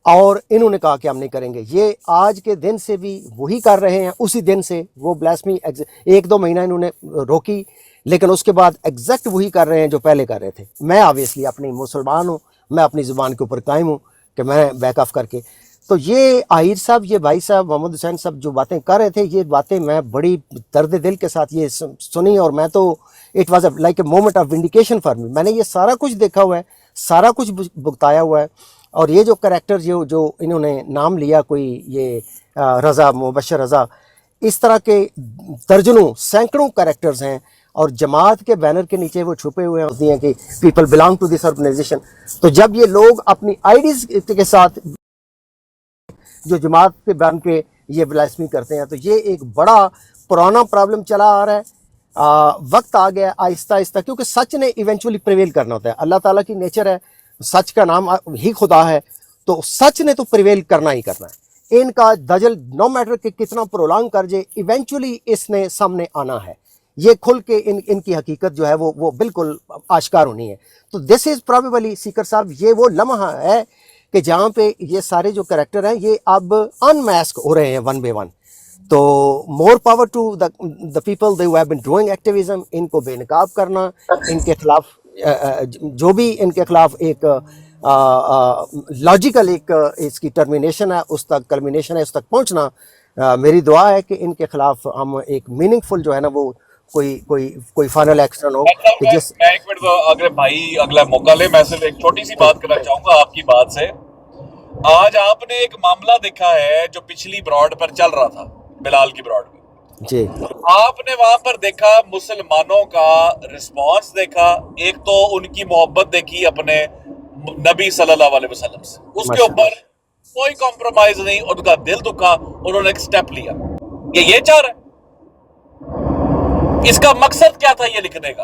और इन्होंने कहा कि हम नहीं करेंगे। ये आज के दिन से भी वही कर रहे हैं, उसी दिन से वो ब्लास्फेमी 1-2 महीना इन्होंने रोकी, लेकिन उसके बाद एग्जैक्ट वही कर रहे हैं जो पहले कर रहे थे। मैं ऑब्वियसली अपनी मुसलमान हूँ, मैं अपनी ज़ुबान के ऊपर कायम हूँ कि मैं बैक ऑफ करके। तो ये आहिर साहब, ये भाई साहब मोहम्मद हुसैन साहब जो बातें कर रहे थे, ये बातें मैं बड़ी दर्द दिल के साथ ये सुनी, और मैं तो it was like a moment of vindication for me. मैंने ये सारा कुछ देखा हुआ है, सारा कुछ भुगताया हुआ है। और ये जो कैरेक्टर जो इन्होंने नाम लिया, कोई ये रज़ा, मुबशर रज़ा, इस तरह के दर्जनों सैकड़ों कैरेक्टर्स हैं, और जमात के बैनर के नीचे वो छुपे हुए हैं कि people belong to this organisation. तो जब ये लोग अपनी आईडीज के साथ जो जमात के बैन पे ये ब्लास्फेमी करते हैं, तो ये एक बड़ा पुराना प्रॉब्लम चला आ रहा है। वक्त आ गया आहिस्ता आहिस्ता, क्योंकि सच ने इवेंचुअली प्रिवेल करना होता है। अल्लाह ताला की नेचर है, सच का नाम ही खुदा है, तो सच ने तो प्रिवेल करना ही करना है। इनका दजल नो मैटर कि कितना प्रोलॉन्ग कर जाए, इवेंचुअली इसने सामने आना है। ये खुल के इनकी हकीकत जो है वो बिल्कुल आश्कार होनी है। तो दिस इज़ प्रॉबेबली सीकर साहब, ये वो लम्हा है कि जहाँ पे ये सारे जो कैरेक्टर हैं ये अब अनमैस्क हो रहे हैं वन बाय वन। तो more power to the people they have been doing activism. इनको बेनकाब करना, इनके खिलाफ जो भी इनके खिलाफ एक लॉजिकल एक इसकी टर्मिनेशन है, उस तक कल्मिनेशन है, उस तक पहुंचना मेरी दुआ है कि इनके खिलाफ हम एक मीनिंगफुल जो है ना वो कोई फाइनल एक्शन हो कि जिस मैं एक मिनट अगर भाई अगला मौका ले, मैं सिर्फ एक छोटी सी बात करना चाहूंगा आपकी बात से। आज आपने एक मामला देखा है जो पिछली ब्रॉड पर चल रहा था, बिलाल की ब्रॉड में जी, आपने वहां पर देखा मुसलमानों का रिस्पांस देखा, एक तो उनकी मोहब्बत देखी अपने नबी सल्लल्लाहु अलैहि वसल्लम से, उसके ऊपर कोई कॉम्प्रोमाइज नहीं, उनका दिल दुखा, उन्होंने एक स्टेप लिया। ये चाह रहा है, इसका मकसद क्या था ये लिखने का?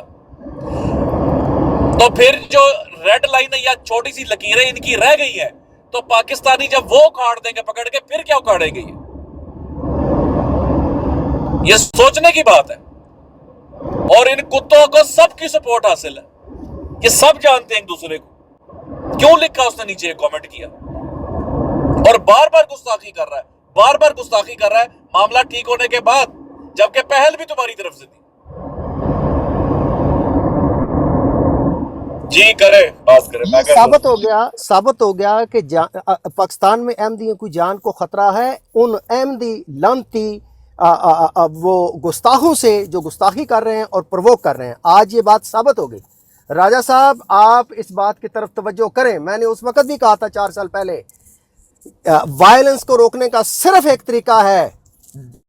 तो फिर जो रेड लाइन या छोटी सी लकीरें इनकी रह गई हैं, तो पाकिस्तानी जब वो काट देंगे पकड़ के, फिर क्या उखाड़ेंगे? ये सोचने की बात है। और इन कुत्तों को सबकी सपोर्ट हासिल है, ये सब जानते हैं एक दूसरे को। क्यों लिखा उसने नीचे कमेंट किया, और बार बार गुस्ताखी कर रहा है, बार बार गुस्ताखी कर रहा है। मामला ठीक होने के बाद जबकि पहल भी तुम्हारी तरफ से थी। जी करे बात करे, मैं कर साबित हो गया कि पाकिस्तान में अहमदियों की जान को खतरा है उन अहमदी लानती वो गुस्ताखों से जो गुस्ताखी कर रहे हैं और प्रवोक कर रहे हैं। आज ये बात साबित हो गई। राजा साहब, आप इस बात की तरफ तवज्जो करें। मैंने उस वक्त भी कहा था 4 साल पहले, वायलेंस को रोकने का सिर्फ एक तरीका है,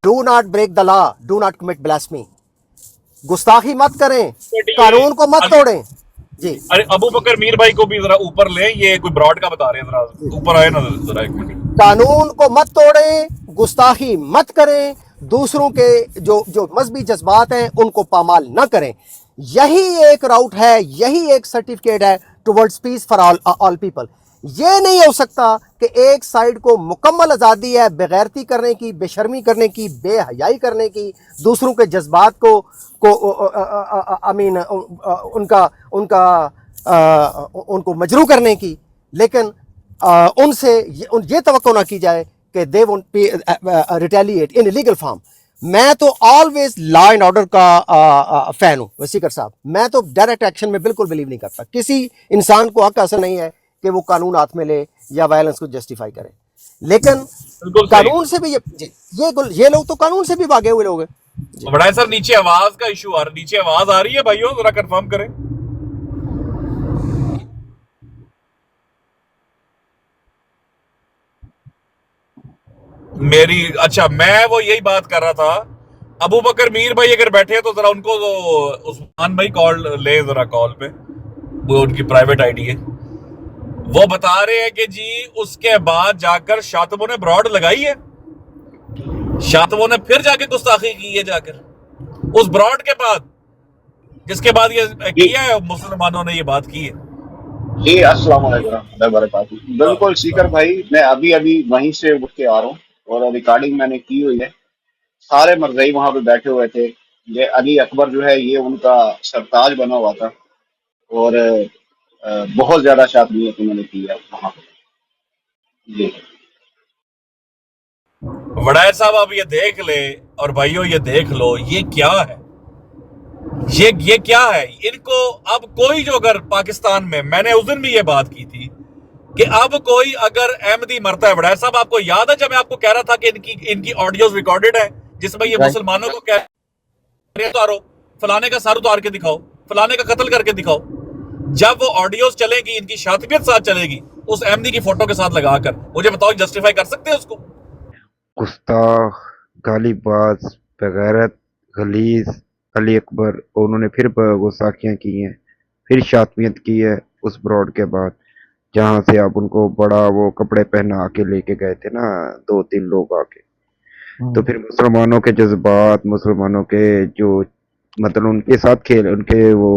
do not break the law, do not commit blasphemy. गुस्ताखी मत करें, कानून को मत तोड़ें। जी, अरे अबू बकर मीर भाई को भी जरा ऊपर ले, ये कोई ब्रॉड का बता रहे हैं, जरा ऊपर आए ना जरा एक मिनट। कानून को मत तोड़ें, गुस्ताखी मत करें, दूसरों के जो मजहबी जज्बात हैं उनको पामाल न करें। यही एक राउट है, यही एक सर्टिफिकेट है towards peace for all people. ये नहीं हो सकता कि एक साइड को मुकम्मल आज़ादी है बेगैरती करने की, बेशर्मी करने की, बेहयाई करने की, दूसरों के जज्बात को उनको मजरू करने की, लेकिन उनसे ये तवक्को ना की जाए कि they won't retaliate in legal form. मैं तो ऑलवेज लॉ एंड ऑर्डर का फैन हूँ वसीकर साहब। मैं तो डायरेक्ट एक्शन में बिल्कुल बिलीव नहीं करता। किसी इंसान को हक हासिल नहीं है कि वो कानून हाथ में ले या वायलेंस को जस्टिफाई करे, लेकिन कानून से भी ये लोग तो कानून से भी भागे हुए लोग हैं। बड़ा सर नीचे आवाज का इशू आ रहा है, नीचे आवाज आ रही है भाइयों, जरा कंफर्म करें। मेरी अच्छा, मैं वो यही बात कर रहा था, अबू बकर मीर भाई अगर बैठे हैं तो जरा उनको उस्मान भाई कॉल ले, जरा कॉल पे, वो उनकी प्राइवेट आईडी है। वो बता रहे हैं कि जी उसके बाद जाकर शातबों ने ब्रॉड लगाई है, शातबों ने फिर जाके गुस्ताखी की है जाकर उस ब्रॉड के बाद, जिसके बाद ये किया है मुसलमानों ने ये बात की है। जी अस्सलाम वालेकुम रहमतुल्लाहि व बरकातुहू। बिल्कुल सीकर भाई, मैं अभी वहीं से उठ के आ रहा हूँ और रिकॉर्डिंग मैंने की हुई है। सारे मरज़ई वहां पे बैठे हुए थे। ये अली अकबर जो है ये उनका सरताज बना हुआ था और बहुत ज्यादा शातियत उन्होंने की है वहां पे। जी वड़ायर साहब आप ये देख ले, और भाइयों ये देख लो, ये क्या है, ये क्या है इनको। अब कोई जो अगर पाकिस्तान में, मैंने उस दिन भी ये बात की थी कि अब कोई अगर अहमदी मरता है, वड़ायर साहब आपको याद है जब मैं आपको कह रहा था कि इनकी ऑडियोज रिकॉर्डेड है जिसमें ये मुसलमानों को कह रहे उतारो, फलाने का सर उतार के दिखाओ, फलाने का कत्ल करके दिखाओ। जब वो ऑडियोज चलेगी, इनकी शातियत साथ चलेगी उस अहमदी की फोटो के साथ लगाकर, मुझे बताओ जस्टिफाई कर सकते हैं उसको? गुस्ताख, गालीबाज, बेगैरत, गलीज अली अकबर, उन्होंने फिर गुस्ताखियाँ की हैं, फिर शातियत की है उस ब्रॉड के बाद, जहाँ से आप उनको बड़ा वो कपड़े पहना के लेके गए थे ना 2-3 लोग आके। तो फिर मुसलमानों के जज्बात, मुसलमानों के जो मतलब उनके साथ खेल, उनके वो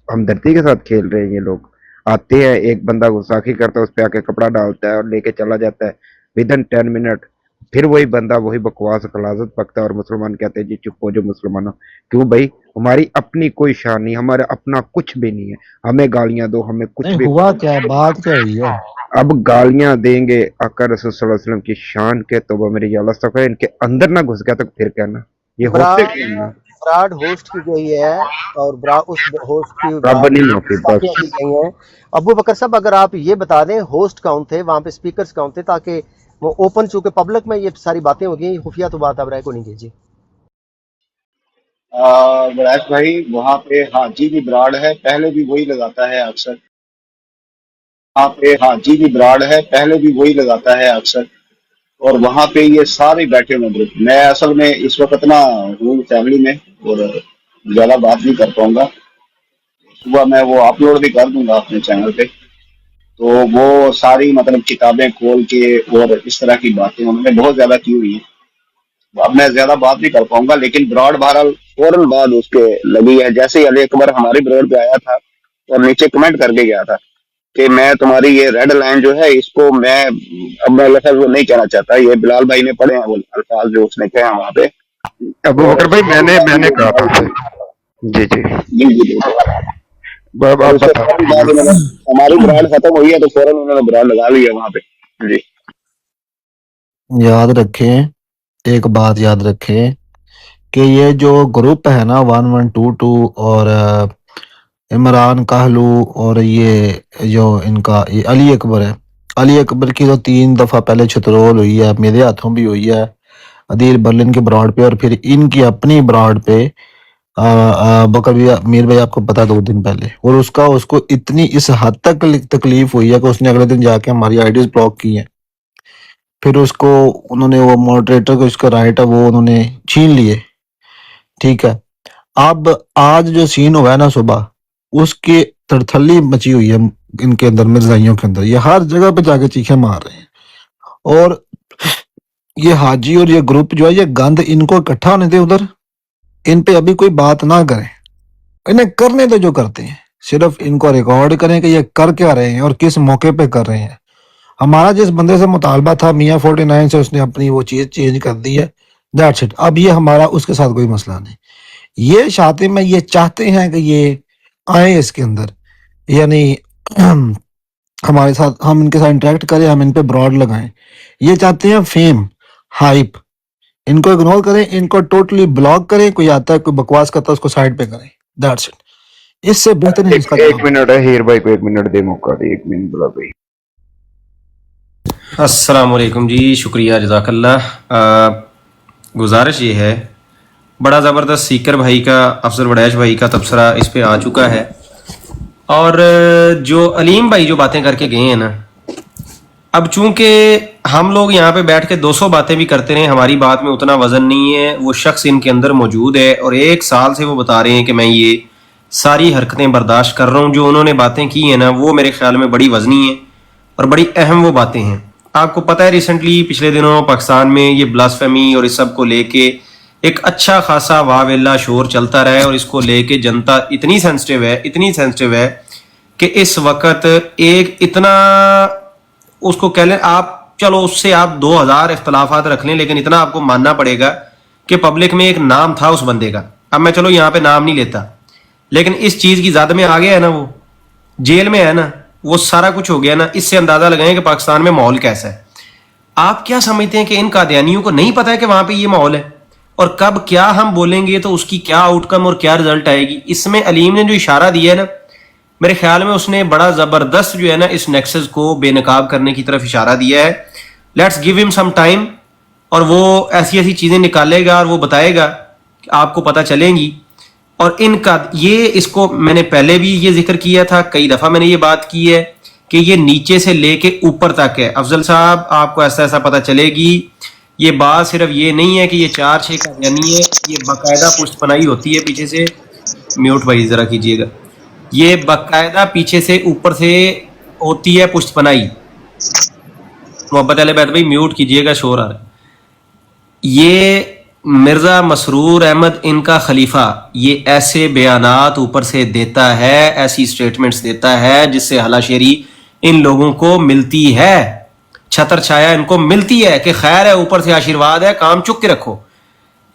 हमदर्दी के साथ खेल रहे हैं ये लोग। आते हैं, एक बंदा गुस्ताखी करता है, उस पे आके कपड़ा डालता है और लेके चला जाता है विदिन 10 मिनट। फिर वही बंदा वही बकवास खलाजत पकता है और मुसलमान कहते हैं जी चुप हो जो मुसलमानों। क्यों भाई, हमारी अपनी कोई शान नहीं, हमारा अपना कुछ भी नहीं है, हमें गालियां दो, हमें कुछ भी। हुआ क्या है, बात क्या हुई है? अब गालियां देंगे आका रसूल सल्लल्लाहु अलैहि वसल्लम की शान के, तो मेरी अल्लाह इनके अंदर ना घुस गया तो फिर कहना ये होते क्यों हैं? ब्रॉड होस्ट की गई है और उस होस्ट की रब्बनी माफी बस। की गई है। अबू बकर साहब अगर आप ये बता दें होस्ट कौन थे, वहाँ पे स्पीकर्स कौन थे, ताकि वो ओपन, चूंकि पब्लिक में ये सारी बातें हो गई, खुफिया तो बात अब राय को नहीं कीजिए। वड़ैस भाई वहाँ पे हाजी भी ब्राड है, पहले भी वही लगाता है अक्सर। वहाँ पे हाजी भी ब्राड है, पहले भी वही लगाता है अक्सर, और वहाँ पे ये सारे बैठे हुए ग्रुप। मैं असल में इस वक्त ना हूँ फैमिली में और ज्यादा बात नहीं कर पाऊंगा। सुबह मैं वो अपलोड भी कर दूंगा अपने चैनल पे। तो वो सारी मतलब किताबें खोल के और इस तरह की बातें उन्होंने बहुत ज्यादा की हुई है। अब मैं ज्यादा बात नहीं कर पाऊंगा, लेकिन ब्रॉड बहरहाल फौरन बाद उसके लगी है। जैसे ही अली अकबर हमारी ब्रॉड पे आया था और नीचे कमेंट करके गया था कि मैं तुम्हारी ये रेड लाइन जो है इसको मैं अब मैं लफ्ज़ वो नहीं कहना चाहता, ये बिलाल भाई ने पढ़े हैं वो अल्फाज जो उसने कहे वहाँ पे। अबू बकर भाई मैंने कहा था उसे। जी जी जी जी हमारी ब्रांड खत्म हुई है तो फौरन उन्होंने ब्रांड लगा ली है वहाँ पे। जी याद रखें, एक बात याद रखें کہ یہ جو گروپ ہے نا 1122 اور عمران کہلو اور یہ جو ان کا یہ علی اکبر ہے، علی اکبر کی تو 3 دفعہ پہلے چھترول ہوئی ہے، میرے ہاتھوں بھی ہوئی ہے عدیل برلن کے براڈ پہ، اور پھر ان کی اپنی براڈ پہ بکر میر بھائی آپ کو پتا 2 دن پہلے، اور اس کو اتنی اس حد تک تکلیف ہوئی ہے کہ اس نے اگلے دن جا کے ہماری آئی ڈیز بلاک کی ہیں، پھر اس کو انہوں نے وہ ماڈریٹر کو اس کا رائٹ ہے وہ انہوں نے چھین لیے، ٹھیک ہے۔ اب آج جو سین ہوا ہے نا صبح، اس کی تڑتھلی مچی ہوئی ہے ان کے اندر، مرزائیوں کے اندر، یہ ہر جگہ پہ جا کے چیخیں مار رہے ہیں، اور یہ حاجی اور یہ گروپ جو ہے یہ گند ان کو اکٹھا ہونے دے ادھر، ان پہ ابھی کوئی بات نہ کریں، انہیں کرنے دے جو کرتے ہیں، صرف ان کو ریکارڈ کریں کہ یہ کر کیا رہے ہیں اور کس موقع پہ کر رہے ہیں۔ ہمارا جس بندے سے مطالبہ تھا میاں 49 سے، اس نے اپنی وہ چیز چینج کر دی ہے، دیٹس اٹ۔ اب یہ ہمارا اس کے ساتھ کوئی مسئلہ نہیں، یہ شاطر میں یہ چاہتے ہیں کہ یہ آئیں اس کے اندر، یعنی ہمارے ساتھ، ہم ان کے ساتھ انٹریکٹ کریں، ہم ان پہ براڈ لگائیں، یہ چاہتے ہیں فیم، ہائپ، ان کو اگنور کریں، ان کو ٹوٹلی بلاک کریں، کوئی آتا ہے کوئی بکواس کرتا ہے اس کو سائڈ پہ کریں، دیٹس اٹ۔ اس سے بہتر نہیں اس کا ایک کام۔ منٹ ہے، ہیر بھائی کو 1 منٹ دے، موقع دے، 1 منٹ بلا بھائی۔ السلام علیکم جی، شکریہ، جزاک اللہ۔ گزارش یہ ہے، بڑا زبردست سیکر بھائی کا، افضل وڈیش بھائی کا تبصرہ اس پہ آ چکا ہے، اور جو علیم بھائی جو باتیں کر کے گئے ہیں نا، اب چونکہ ہم لوگ یہاں پہ بیٹھ کے 200 باتیں بھی کرتے رہے، ہماری بات میں اتنا وزن نہیں ہے، وہ شخص ان کے اندر موجود ہے، اور 1 سال سے وہ بتا رہے ہیں کہ میں یہ ساری حرکتیں برداشت کر رہا ہوں، جو انہوں نے باتیں کی ہیں نا وہ میرے خیال میں بڑی وزنی ہیں اور بڑی اہم وہ باتیں ہیں۔ آپ کو پتہ ہے ریسنٹلی پچھلے دنوں پاکستان میں یہ بلاسفیمی اور اس سب کو لے کے ایک اچھا خاصا واہ ویلا شور چلتا رہا ہے، اور اس کو لے کے جنتا اتنی سینسٹیو ہے کہ اس وقت ایک اتنا، اس کو کہہ لیں آپ، چلو اس سے آپ 2000 اختلافات رکھ لیں، لیکن اتنا آپ کو ماننا پڑے گا کہ پبلک میں ایک نام تھا اس بندے کا، اب میں چلو یہاں پہ نام نہیں لیتا، لیکن اس چیز کی زد میں آ گیا ہے نا، وہ جیل میں ہے نا، وہ سارا کچھ ہو گیا نا، اس سے اندازہ لگائیں کہ پاکستان میں ماحول کیسا ہے۔ آپ کیا سمجھتے ہیں کہ ان قادیانیوں کو نہیں پتا ہے کہ وہاں پہ یہ ماحول ہے، اور کب کیا ہم بولیں گے تو اس کی کیا آؤٹ کم اور کیا رزلٹ آئے گی؟ اس میں علیم نے جو اشارہ دیا ہے نا، میرے خیال میں اس نے بڑا زبردست جو ہے نا اس نیکسس کو بے نقاب کرنے کی طرف اشارہ دیا ہے۔ لیٹس گیو ہم سم ٹائم، اور وہ ایسی چیزیں نکالے گا اور وہ بتائے گا کہ آپ کو پتہ چلیں گی۔ اور ان کا یہ، اس کو میں نے پہلے بھی یہ ذکر کیا تھا، کئی دفعہ میں نے یہ بات کی ہے کہ یہ نیچے سے لے کے اوپر تک ہے۔ افضل صاحب آپ کو ایسا پتہ چلے گی، یہ بات صرف یہ نہیں ہے کہ یہ 4-6 کا یعنی ہے، یہ باقاعدہ پشت پناہی ہوتی ہے پیچھے سے۔ میوٹ بھائی ذرا کیجیے گا، یہ باقاعدہ پیچھے سے اوپر سے ہوتی ہے پشت پناہی۔ محبت علیہ بیت بھائی میوٹ کیجیے گا، شور آ رہا ہے۔ یہ مرزا مسرور احمد ان کا خلیفہ یہ ایسے بیانات اوپر سے دیتا ہے، ایسی سٹیٹمنٹس دیتا ہے جس سے ہلا شیری ان لوگوں کو ملتی ہے، چھتر چھایا ان کو ملتی ہے کہ خیر ہے، اوپر سے آشیرواد ہے، کام چک کے رکھو۔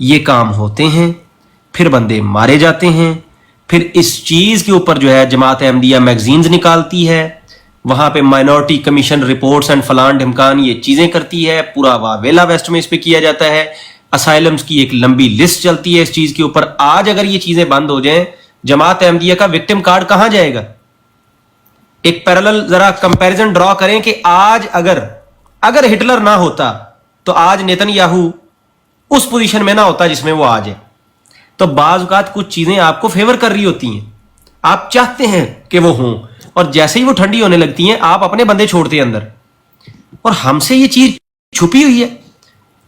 یہ کام ہوتے ہیں، پھر بندے مارے جاتے ہیں، پھر اس چیز کے اوپر جو ہے جماعت احمدیہ میگزینز نکالتی ہے، وہاں پہ مائنورٹی کمیشن رپورٹس اینڈ فلان ڈھمکان یہ چیزیں کرتی ہے، پورا واویلا ویسٹ میں اس پہ کیا جاتا ہے، اسائلمز کی ایک لمبی لسٹ چلتی ہے اس چیز کے اوپر۔ آج اگر یہ چیزیں بند ہو جائیں، جماعت احمدیہ کا وکٹم کارڈ کہاں جائے گا؟ ایک پیرالل ذرا کمپیریزن ڈرا کریں کہ آج اگر ہٹلر نہ ہوتا تو آج نیتن یاہو اس پوزیشن میں نہ ہوتا جس میں وہ آج ہے۔ تو بعض اوقات کچھ چیزیں آپ کو فیور کر رہی ہوتی ہیں، آپ چاہتے ہیں کہ وہ ہوں، اور جیسے ہی وہ ٹھنڈی ہونے لگتی ہیں آپ اپنے بندے چھوڑتے ہیں اندر، اور ہم سے یہ چیز چھپی ہوئی ہے۔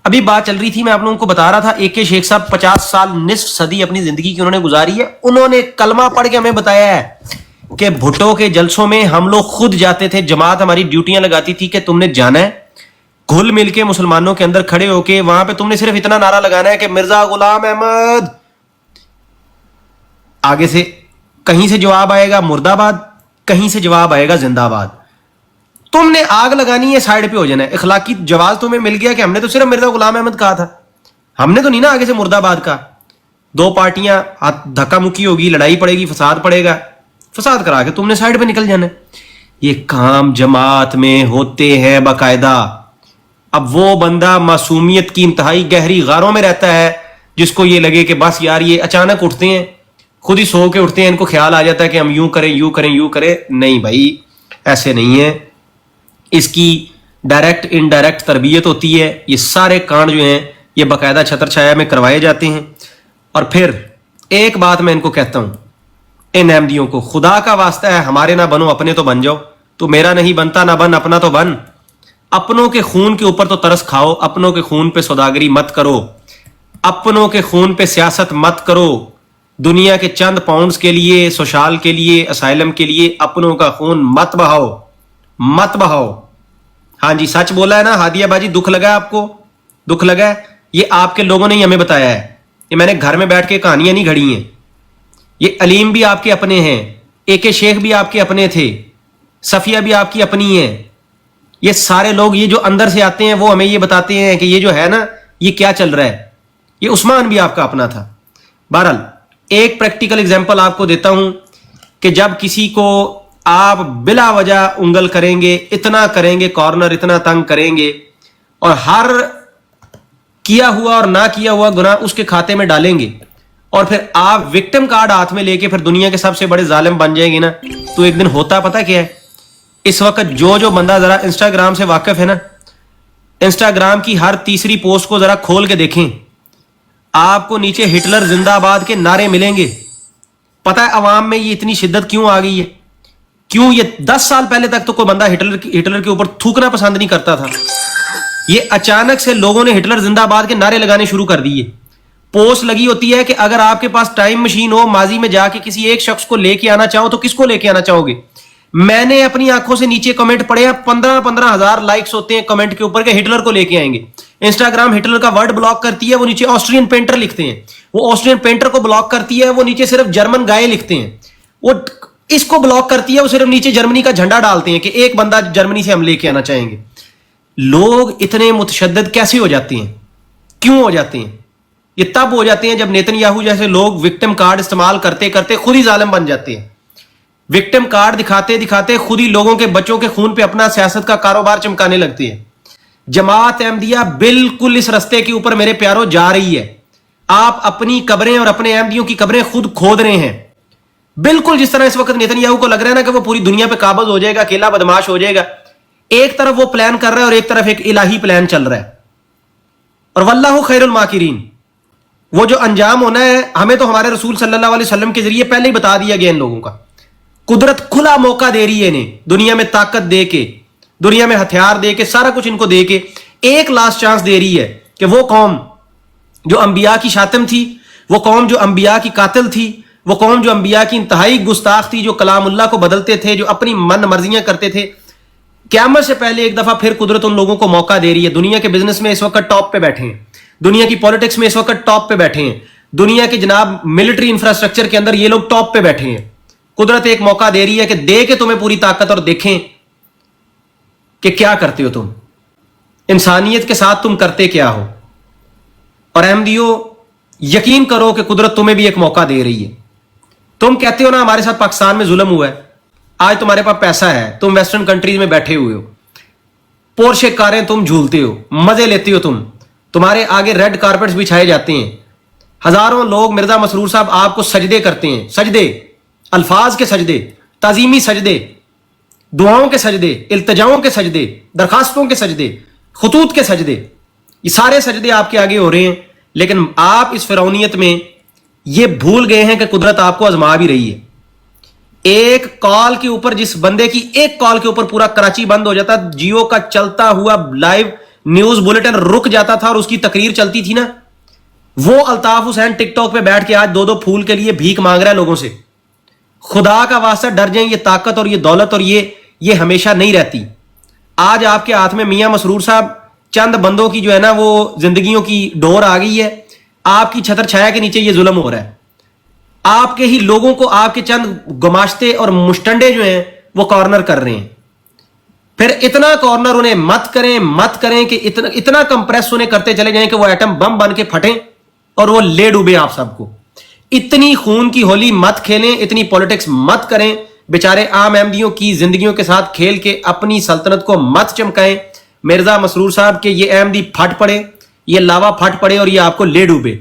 ابھی بات چل رہی تھی، میں آپ لوگوں کو بتا رہا تھا، AK شیخ صاحب 50 سال، نصف صدی اپنی زندگی کی انہوں نے گزاری ہے، انہوں نے کلمہ پڑھ کے ہمیں بتایا ہے کہ بھٹو کے جلسوں میں ہم لوگ خود جاتے تھے، جماعت ہماری ڈیوٹیاں لگاتی تھی کہ تم نے جانا ہے، گھل مل کے مسلمانوں کے اندر کھڑے ہو کے وہاں پہ تم نے صرف اتنا نعرہ لگانا ہے کہ مرزا غلام احمد، آگے سے کہیں سے جواب آئے گا مرد آباد، کہیں سے جواب آئے گا زندہ باد، تم نے آگ لگانی ہے، سائڈ پہ ہو جانا ہے۔ اخلاقی جواز تمہیں مل گیا کہ ہم نے تو صرف مرزا غلام احمد کہا تھا، ہم نے تو نہیں نا آگے سے مرد آباد کہا۔ 2 پارٹیاں دھکا مکی ہوگی، لڑائی پڑے گی، فساد پڑے گا، فساد کرا کے تم نے سائڈ پہ نکل جانا ہے۔ یہ کام جماعت میں ہوتے ہیں باقاعدہ۔ اب وہ بندہ معصومیت کی انتہائی گہری غاروں میں رہتا ہے، जिसको ये लगे कि बस यार ये अचानक उठते हैं, खुद ही सो के उठते हैं, इनको ख्याल आ जाता है कि हम यूं करें यूं करें यूं करें। नहीं भाई, ऐसे नहीं है। इसकी डायरेक्ट इनडायरेक्ट तरबियत होती है। ये सारे कांड जो हैं ये बाकायदा छत्र छाया में करवाए जाते हैं। और फिर एक बात मैं इनको कहता हूं, इन अहमदियों को, खुदा का वास्ता है हमारे ना बनो, अपने तो बन जाओ। तो मेरा नहीं बनता ना बन, अपना तो बन। अपनों के खून के ऊपर तो तरस खाओ, अपनों के खून पे सौदागरी मत करो, अपनों के खून पे सियासत मत करो। दुनिया के चंद पाउंड्स के लिए, सोशाल के लिए, असाइलम के लिए अपनों का खून मत बहाओ, मत बहाओ। हाँ जी, सच बोला है ना हादिया बाजी, दुख लगा है आपको, दुख लगा है। ये आपके लोगों ने ही हमें बताया है, ये मैंने घर में बैठ के कहानियां नहीं घड़ी हैं। ये अलीम भी आपके अपने हैं, एके शेख भी आपके अपने थे, सफिया भी आपकी अपनी है। ये सारे लोग ये जो अंदर से आते हैं वो हमें ये बताते हैं कि ये जो है ना ये क्या चल रहा है। ये उस्मान भी आपका अपना था। बहरहाल एक प्रैक्टिकल एग्जांपल आपको देता हूं कि जब किसी को आप बिला वजह उंगल करेंगे, इतना करेंगे, कॉर्नर इतना तंग करेंगे और हर किया हुआ और ना किया हुआ गुनाह उसके खाते में डालेंगे और फिर आप विक्टिम कार्ड हाथ में लेके फिर दुनिया के सबसे बड़े जालिम बन जाएंगे ना, तो एक दिन होता पता क्या है? इस वक्त जो बंदा जरा इंस्टाग्राम से वाकिफ है ना, इंस्टाग्राम की हर तीसरी पोस्ट को जरा खोल के देखें, आपको नीचे हिटलर जिंदाबाद के नारे मिलेंगे। पता है अवाम में ये इतनी शिद्दत क्यों आ गई है? क्यों? ये 10 साल पहले तक तो कोई बंदा हिटलर के ऊपर थूकना पसंद नहीं करता था। ये अचानक से लोगों ने हिटलर जिंदाबाद के नारे लगाने शुरू कर दिए। पोस्ट लगी होती है कि अगर आपके पास टाइम मशीन हो, माजी में जाके किसी एक शख्स को लेके आना चाहो तो किसको लेके आना चाहोगे? मैंने अपनी आंखों से नीचे कमेंट पढ़े हैं, 15-15 हजार लाइक्स होते हैं कमेंट के ऊपर के हिटलर को लेके आएंगे। इंस्टाग्राम हिटलर का वर्ड ब्लॉक करती है, वो नीचे ऑस्ट्रियन पेंटर लिखते हैं। वो ऑस्ट्रियन पेंटर को ब्लॉक करती है, वो नीचे सिर्फ जर्मन गाय लिखते हैं। वो इसको ब्लॉक करती है, वो सिर्फ नीचे जर्मनी का झंडा डालते हैं कि एक बंदा जर्मनी से हम लेके आना चाहेंगे। लोग इतने मुतशद्दिद कैसे हो जाते हैं? क्यों हो जाते हैं? ये तब हो जाते हैं जब नेतन्याहू जैसे लोग विक्टिम कार्ड इस्तेमाल करते करते खुद ही जालिम बन जाते हैं। विक्टिम कार्ड दिखाते दिखाते खुद ही लोगों के बच्चों के खून पे अपना सियासत का कारोबार चमकाने लगती है। जमात अहमदिया बिल्कुल इस रास्ते के ऊपर मेरे प्यारों जा रही है। आप अपनी कब्रें और अपने अहमदियों की कब्रें खुद खोद रहे हैं। बिल्कुल जिस तरह इस वक्त नेतन्याहू को लग रहा है ना कि वो पूरी दुनिया पे काबज हो जाएगा, अकेला बदमाश हो जाएगा। एक तरफ वो प्लान कर रहा है और एक तरफ एक इलाही प्लान चल रहा है। और वल्लाहु खैरुल माकिरीन, वो जो अंजाम होना है हमें तो हमारे रसूल सल्लल्लाहु अलैहि वसल्लम के जरिए पहले ही बता दिया गया इन लोगों का। कुदरत खुला मौका दे रही है इन्हें, दुनिया में ताकत दे के, दुनिया में हथियार दे के, सारा कुछ इनको दे के एक लास्ट चांस दे रही है कि वो कौम जो अंबिया की शातिम थी, वो कौम जो अंबिया की कातिल थी, वो कौम जो अंबिया की इंतहाई गुस्ताख थी, जो कलामुल्लाह को बदलते थे, जो अपनी मन मर्जियां करते थे, क़यामत से पहले एक दफा फिर कुदरत उन लोगों को मौका दे रही है। दुनिया के बिजनेस में इस वक्त टॉप पे बैठे हैं, दुनिया की पॉलिटिक्स में इस वक्त टॉप पे बैठे हैं, दुनिया के जनाब मिलिट्री इंफ्रास्ट्रक्चर के अंदर ये लोग टॉप पे बैठे हैं। कुदरत एक मौका दे रही है कि दे के तुम्हें पूरी ताकत और देखें कि क्या करते हो तुम, इंसानियत के साथ तुम करते क्या हो। और अहमदियों यकीन करो कि कुदरत तुम्हें भी एक मौका दे रही है। तुम कहते हो ना हमारे साथ पाकिस्तान में जुल्म हुआ है, आज तुम्हारे पास पैसा है, तुम वेस्टर्न कंट्रीज में बैठे हुए हो, पोर्शे कारें तुम झूलते हो, मजे लेते हो, तुम्हारे आगे रेड कारपेट्स बिछाए जाते हैं, हजारों लोग मिर्जा मसरूर साहब आपको सजदे करते हैं, सजदे, अल्फाज के सजदे, ताजीमी सजदे, दुआओं के सजदे, इल्तिजाओं के सजदे, दरखास्तों के सजदे, खुतूत के सजदे, ये सारे सजदे आपके आगे हो रहे हैं। लेकिन आप इस फिरौनियत में ये भूल गए हैं कि कुदरत आपको आजमा भी रही है। एक कॉल के ऊपर, जिस बंदे की एक कॉल के ऊपर पूरा कराची बंद हो जाता, जियो का चलता हुआ लाइव न्यूज बुलेटिन रुक जाता था और उसकी तकरीर चलती थी ना, वो अल्ताफ हुसैन टिकटॉक पे बैठ के आज 2-2 फूल के लिए भीख मांग रहा है लोगों से। खुदा का वास्ता डर जाए, ये ताकत और ये दौलत और ये हमेशा नहीं रहती। आज आपके हाथ में मियां मसरूर साहब चंद बंदों की जो है ना वो जिंदगियों की डोर आ गई है, आपकी छतर छाया के नीचे ये जुल्म हो रहा है। आपके ही लोगों को आपके चंद गुमाश्ते और मुश्तंडे जो हैं वो कॉर्नर कर रहे हैं। फिर इतना कॉर्नर उन्हें मत करें कि इतना कंप्रेस उन्हें करते चले जाएं कि वो एटम बम बन के फटें और वो ले डूबे आप सबको। इतनी खून की होली मत खेलें, इतनी पॉलिटिक्स मत करें, बेचारे आम अहमदियों की जिंदगियों के साथ खेल के अपनी सल्तनत को मत चमकाएं। मिर्जा मसरूर साहब के ये अहमदी फट पड़े, ये लावा फट पड़े और ये आपको ले डूबे।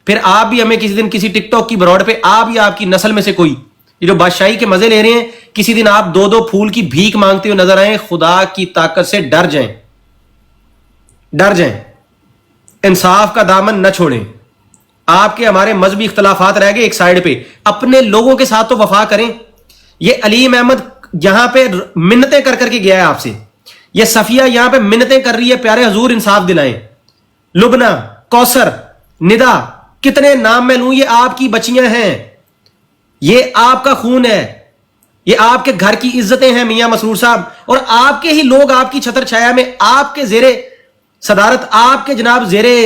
फिर आप भी हमें किसी दिन किसी टिकटॉक की ब्रॉड पे, आप या आपकी नस्ल में से कोई, ये जो बादशाही के मजे ले रहे हैं, किसी दिन आप 2-2 फूल की भीख मांगते हुए नजर आए, खुदा की ताकत से डर जाएं, डर जाएं, इंसाफ का दामन न छोड़ें। आपके हमारे मजहबी इख्तलाफात रह गए एक साइड पे, अपने लोगों के साथ तो वफा करें। ये अलीम अहमद यहां पे मिन्नतें कर करके गया है आपसे, ये सफिया यहां पे मिन्नतें कर रही है, प्यारे हजूर इंसाफ दिलाएं। लुबना, कौसर, निदा, कितने नाम मैं लूं, ये आपकी बच्चियां हैं, ये आपका खून है, ये आपके घर की इज्जतें हैं मियां मसरूर साहब, और आपके ही लोग आपकी छतर छाया में, आपके जेरे सदारत, आपके जनाब जेरे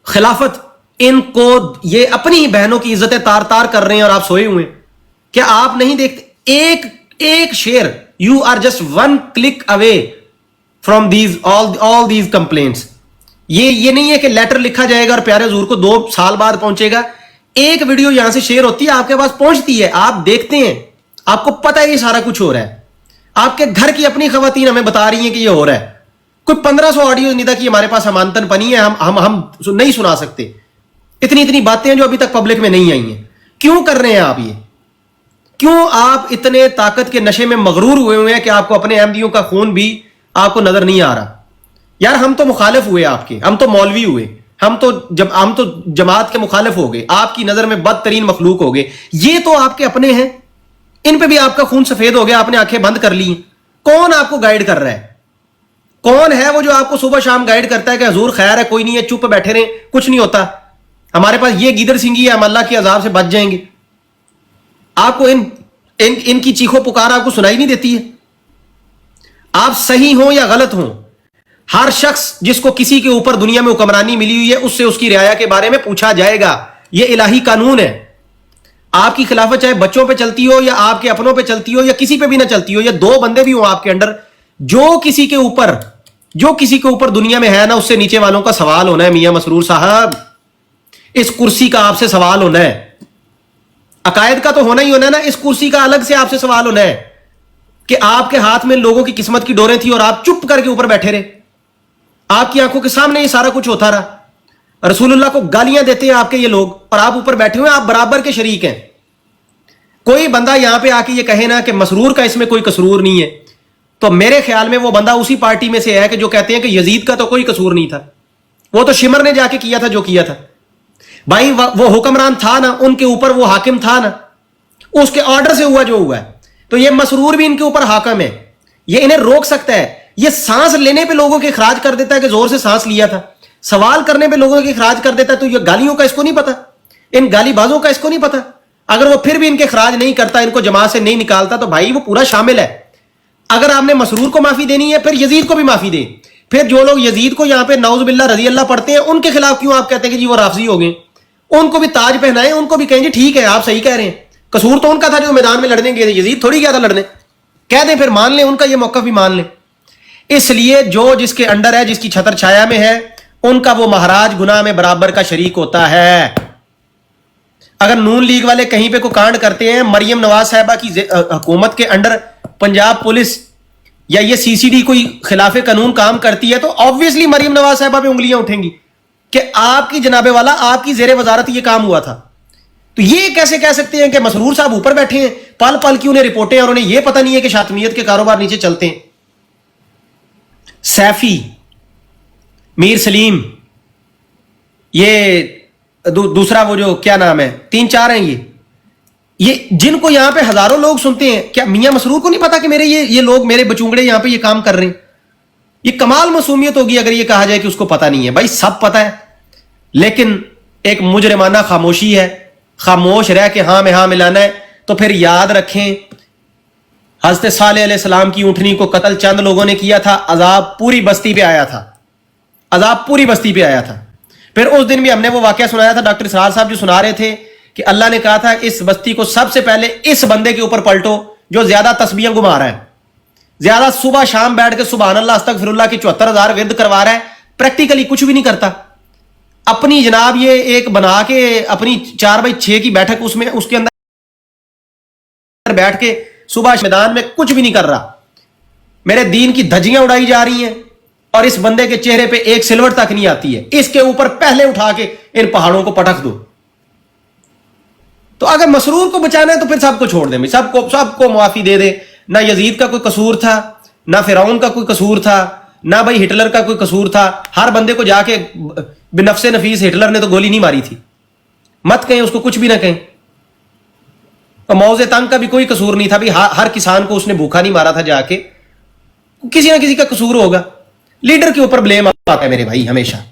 खिलाफत, इनको ये अपनी ही बहनों की इज्जतें तार तार कर रहे हैं और आप सोए हुए हैं। क्या आप नहीं देखते? एक share, you are just 1 click away from these all these complaints. ये नहीं है कि लेटर लिखा जाएगा और प्यारे हुजूर को 2 साल बाद पहुंचेगा। एक वीडियो यहां से शेयर होती है, आपके पास पहुंचती है, आप देखते हैं, आपको पता है ये सारा कुछ हो रहा है। आपके घर की अपनी खवातीन हमें बता रही हैं कि ये हो रहा है। कोई 1500 ऑडियो नहीं था कि हमारे पास अमानतन बनी है, हम नहीं सुना सकते। इतनी बातें हैं जो अभी तक पब्लिक में नहीं आई हैं। क्यों कर रहे हैं आप ये? क्यों आप इतने ताकत के नशे में मगरूर हुए हैं कि आपको अपने अहमदियों का खून भी आपको नजर नहीं आ रहा? यार हम तो मुखालिफ हुए आपके, हम तो मौलवी हुए, हम तो जमात के मुखालिफ हो गए, आपकी नजर में बदतरीन मखलूक हो गए। ये तो आपके अपने हैं, इन पे भी आपका खून सफेद हो गया, आपने आंखें बंद कर ली। कौन आपको गाइड कर रहा है? कौन है वो जो आपको सुबह शाम गाइड करता है कि हजूर खैर है, कोई नहीं है, चुप बैठे रहे, कुछ नहीं होता, हमारे पास ये गीदड़ सिंगी है, हम अल्लाह के अजाब से बच जाएंगे। आपको इनकी चीखों पुकार आपको सुनाई नहीं देती है? आप सही हो या गलत हो, हर शख्स जिसको किसी के ऊपर दुनिया में हुक्मरानी मिली हुई है, उससे उसकी रियाया के बारे में पूछा जाएगा। यह इलाही कानून है। आपकी खिलाफत चाहे बच्चों पे चलती हो या आपके अपनों पे चलती हो या किसी पे भी ना चलती हो, या 2 बंदे भी हो आपके अंडर, जो किसी के ऊपर दुनिया में है ना, उससे नीचे वालों का सवाल होना है। मियां मसरूर साहब, इस कुर्सी का आपसे सवाल होना है। अकायद का तो होना ही होना है ना, इस कुर्सी का अलग से आपसे सवाल होना है कि आपके हाथ में लोगों की किस्मत की डोरें थी और आप चुप करके ऊपर बैठे रहे। आपकी आंखों के सामने ये सारा कुछ होता रहा। रसूलुल्लाह को गालियां देते हैं आपके ये लोग और आप ऊपर बैठे हुए, आप बराबर के शरीक हैं। कोई बंदा यहां पे आके ये कहे ना कि मसरूर का इसमें कोई कसूर नहीं है, तो मेरे ख्याल में वो बंदा उसी पार्टी में से है कि जो कहते हैं कि यजीद का तो कोई कसूर नहीं था, वो तो शिमर ने जाके किया था जो किया था। भाई वो हुक्मरान था ना, उनके ऊपर वो हाकिम था ना, उसके ऑर्डर से हुआ जो हुआ है। तो ये मसरूर भी इनके ऊपर हाकिम है, ये इन्हें रोक सकता है। ये सांस लेने पे लोगों के इखराज कर देता है कि जोर से सांस लिया था, सवाल करने पे लोगों के इखराज कर देता है। तो ये गालियों का इसको नहीं पता, इन गालीबाजों का इसको नहीं पता। अगर वो फिर भी इनके इखराज नहीं करता, इनको जमात से नहीं निकालता, तो भाई वो पूरा शामिल है। अगर आपने मसरूर को माफी देनी है, फिर यजीद को भी माफी दे। फिर जो लोग यजीद को यहां पे नौज बिल्ला रजी अल्लाह पढ़ते हैं, उनके खिलाफ क्यों आप कहते हैं कि जी वो राफजी हो गए? उनको भी ताज पहनाए, उनको भी कहें जी ठीक है आप सही कह रहे हैं, कसूर तो उनका था जो मैदान में लड़ने गए थे, यजीद थोड़ी गया था लड़ने। कह दें, फिर मान लें, उनका ये मौका भी मान लें। इसलिए जो जिसके अंडर है, जिसकी छतर छाया में है, उनका वो महाराज गुनाह में बराबर का शरीक होता है। अगर नून लीग वाले कहीं पे को कांड करते हैं, मरियम नवाज साहिबा की हुकूमत के अंडर पंजाब पुलिस या ये सीसीडी कोई खिलाफे कानून काम करती है, तो ऑब्वियसली मरियम नवाज साहिबा पे उंगलियां उठेंगी कि आपकी जनाबे वाला, आपकी जेरे वजारत ये काम हुआ था। तो ये कैसे कह सकते हैं कि मसरूर साहब ऊपर बैठे हैं, पल पल की उन्हें रिपोर्टें, और उन्हें यह पता नहीं है कि शातमियत के कारोबार नीचे चलते हैं। सैफी, मीर सलीम, ये दूसरा वो जो क्या नाम है, 3-4 हैं ये जिनको यहां पे हजारों लोग सुनते हैं। क्या मियां मसरूर को नहीं पता कि मेरे ये लोग, मेरे बचूंगड़े यहां पे ये काम कर रहे हैं? ये कमाल मासूमियत होगी अगर ये कहा जाए कि उसको पता नहीं है। भाई सब पता है, लेकिन एक मुजरिमाना खामोशी है। खामोश रह के हाँ में हाँ मिलाना है। तो फिर याद रखें, हज़रत सालेह अलैहिस्सलाम की ऊँटनी को कत्ल चंद लोगों ने किया था, अजाब पूरी बस्ती पे आया था, अजाब पूरी बस्ती पे आया था। फिर उस दिन भी हमने वो वाकया सुनाया था, डॉक्टर इसरार साहब जो सुना रहे थे कि अल्लाह ने कहा था इस बस्ती को सबसे पहले इस बंदे के ऊपर पलटो जो ज्यादा तस्बीहें घुमा रहा है, ज्यादा सुबह शाम बैठ के सुभान अल्लाह अस्तगफिरुल्लाह की 74,000 विर्द करवा रहा है, प्रैक्टिकली कुछ भी नहीं करता। अपनी जनाब ये एक बना के अपनी 4x6 की बैठक, उसमें उसके अंदर बैठ के सुबह मैदान में कुछ भी नहीं कर रहा। मेरे दीन की धज्जियां उड़ाई जा रही हैं और इस बंदे के चेहरे पे एक सिलवट तक नहीं आती है। इसके ऊपर पहले उठा के इन पहाड़ों को पटक दो। तो अगर मसरूर को बचाना है तो फिर सबको छोड़ दें, सबको मुआफी दे दे। ना यजीद का कोई कसूर था, ना फिरौन का कोई कसूर था, ना भाई हिटलर का कोई कसूर था। हर बंदे को जाके बिनफ्से नफीस हिटलर ने तो गोली नहीं मारी थी, मत कहें उसको, कुछ भी ना कहें। और मौजे तंग का भी कोई कसूर नहीं था, भाई हर किसान को उसने भूखा नहीं मारा था जाके, किसी ना किसी का कसूर होगा। लीडर के ऊपर ब्लेम आता है मेरे भाई हमेशा।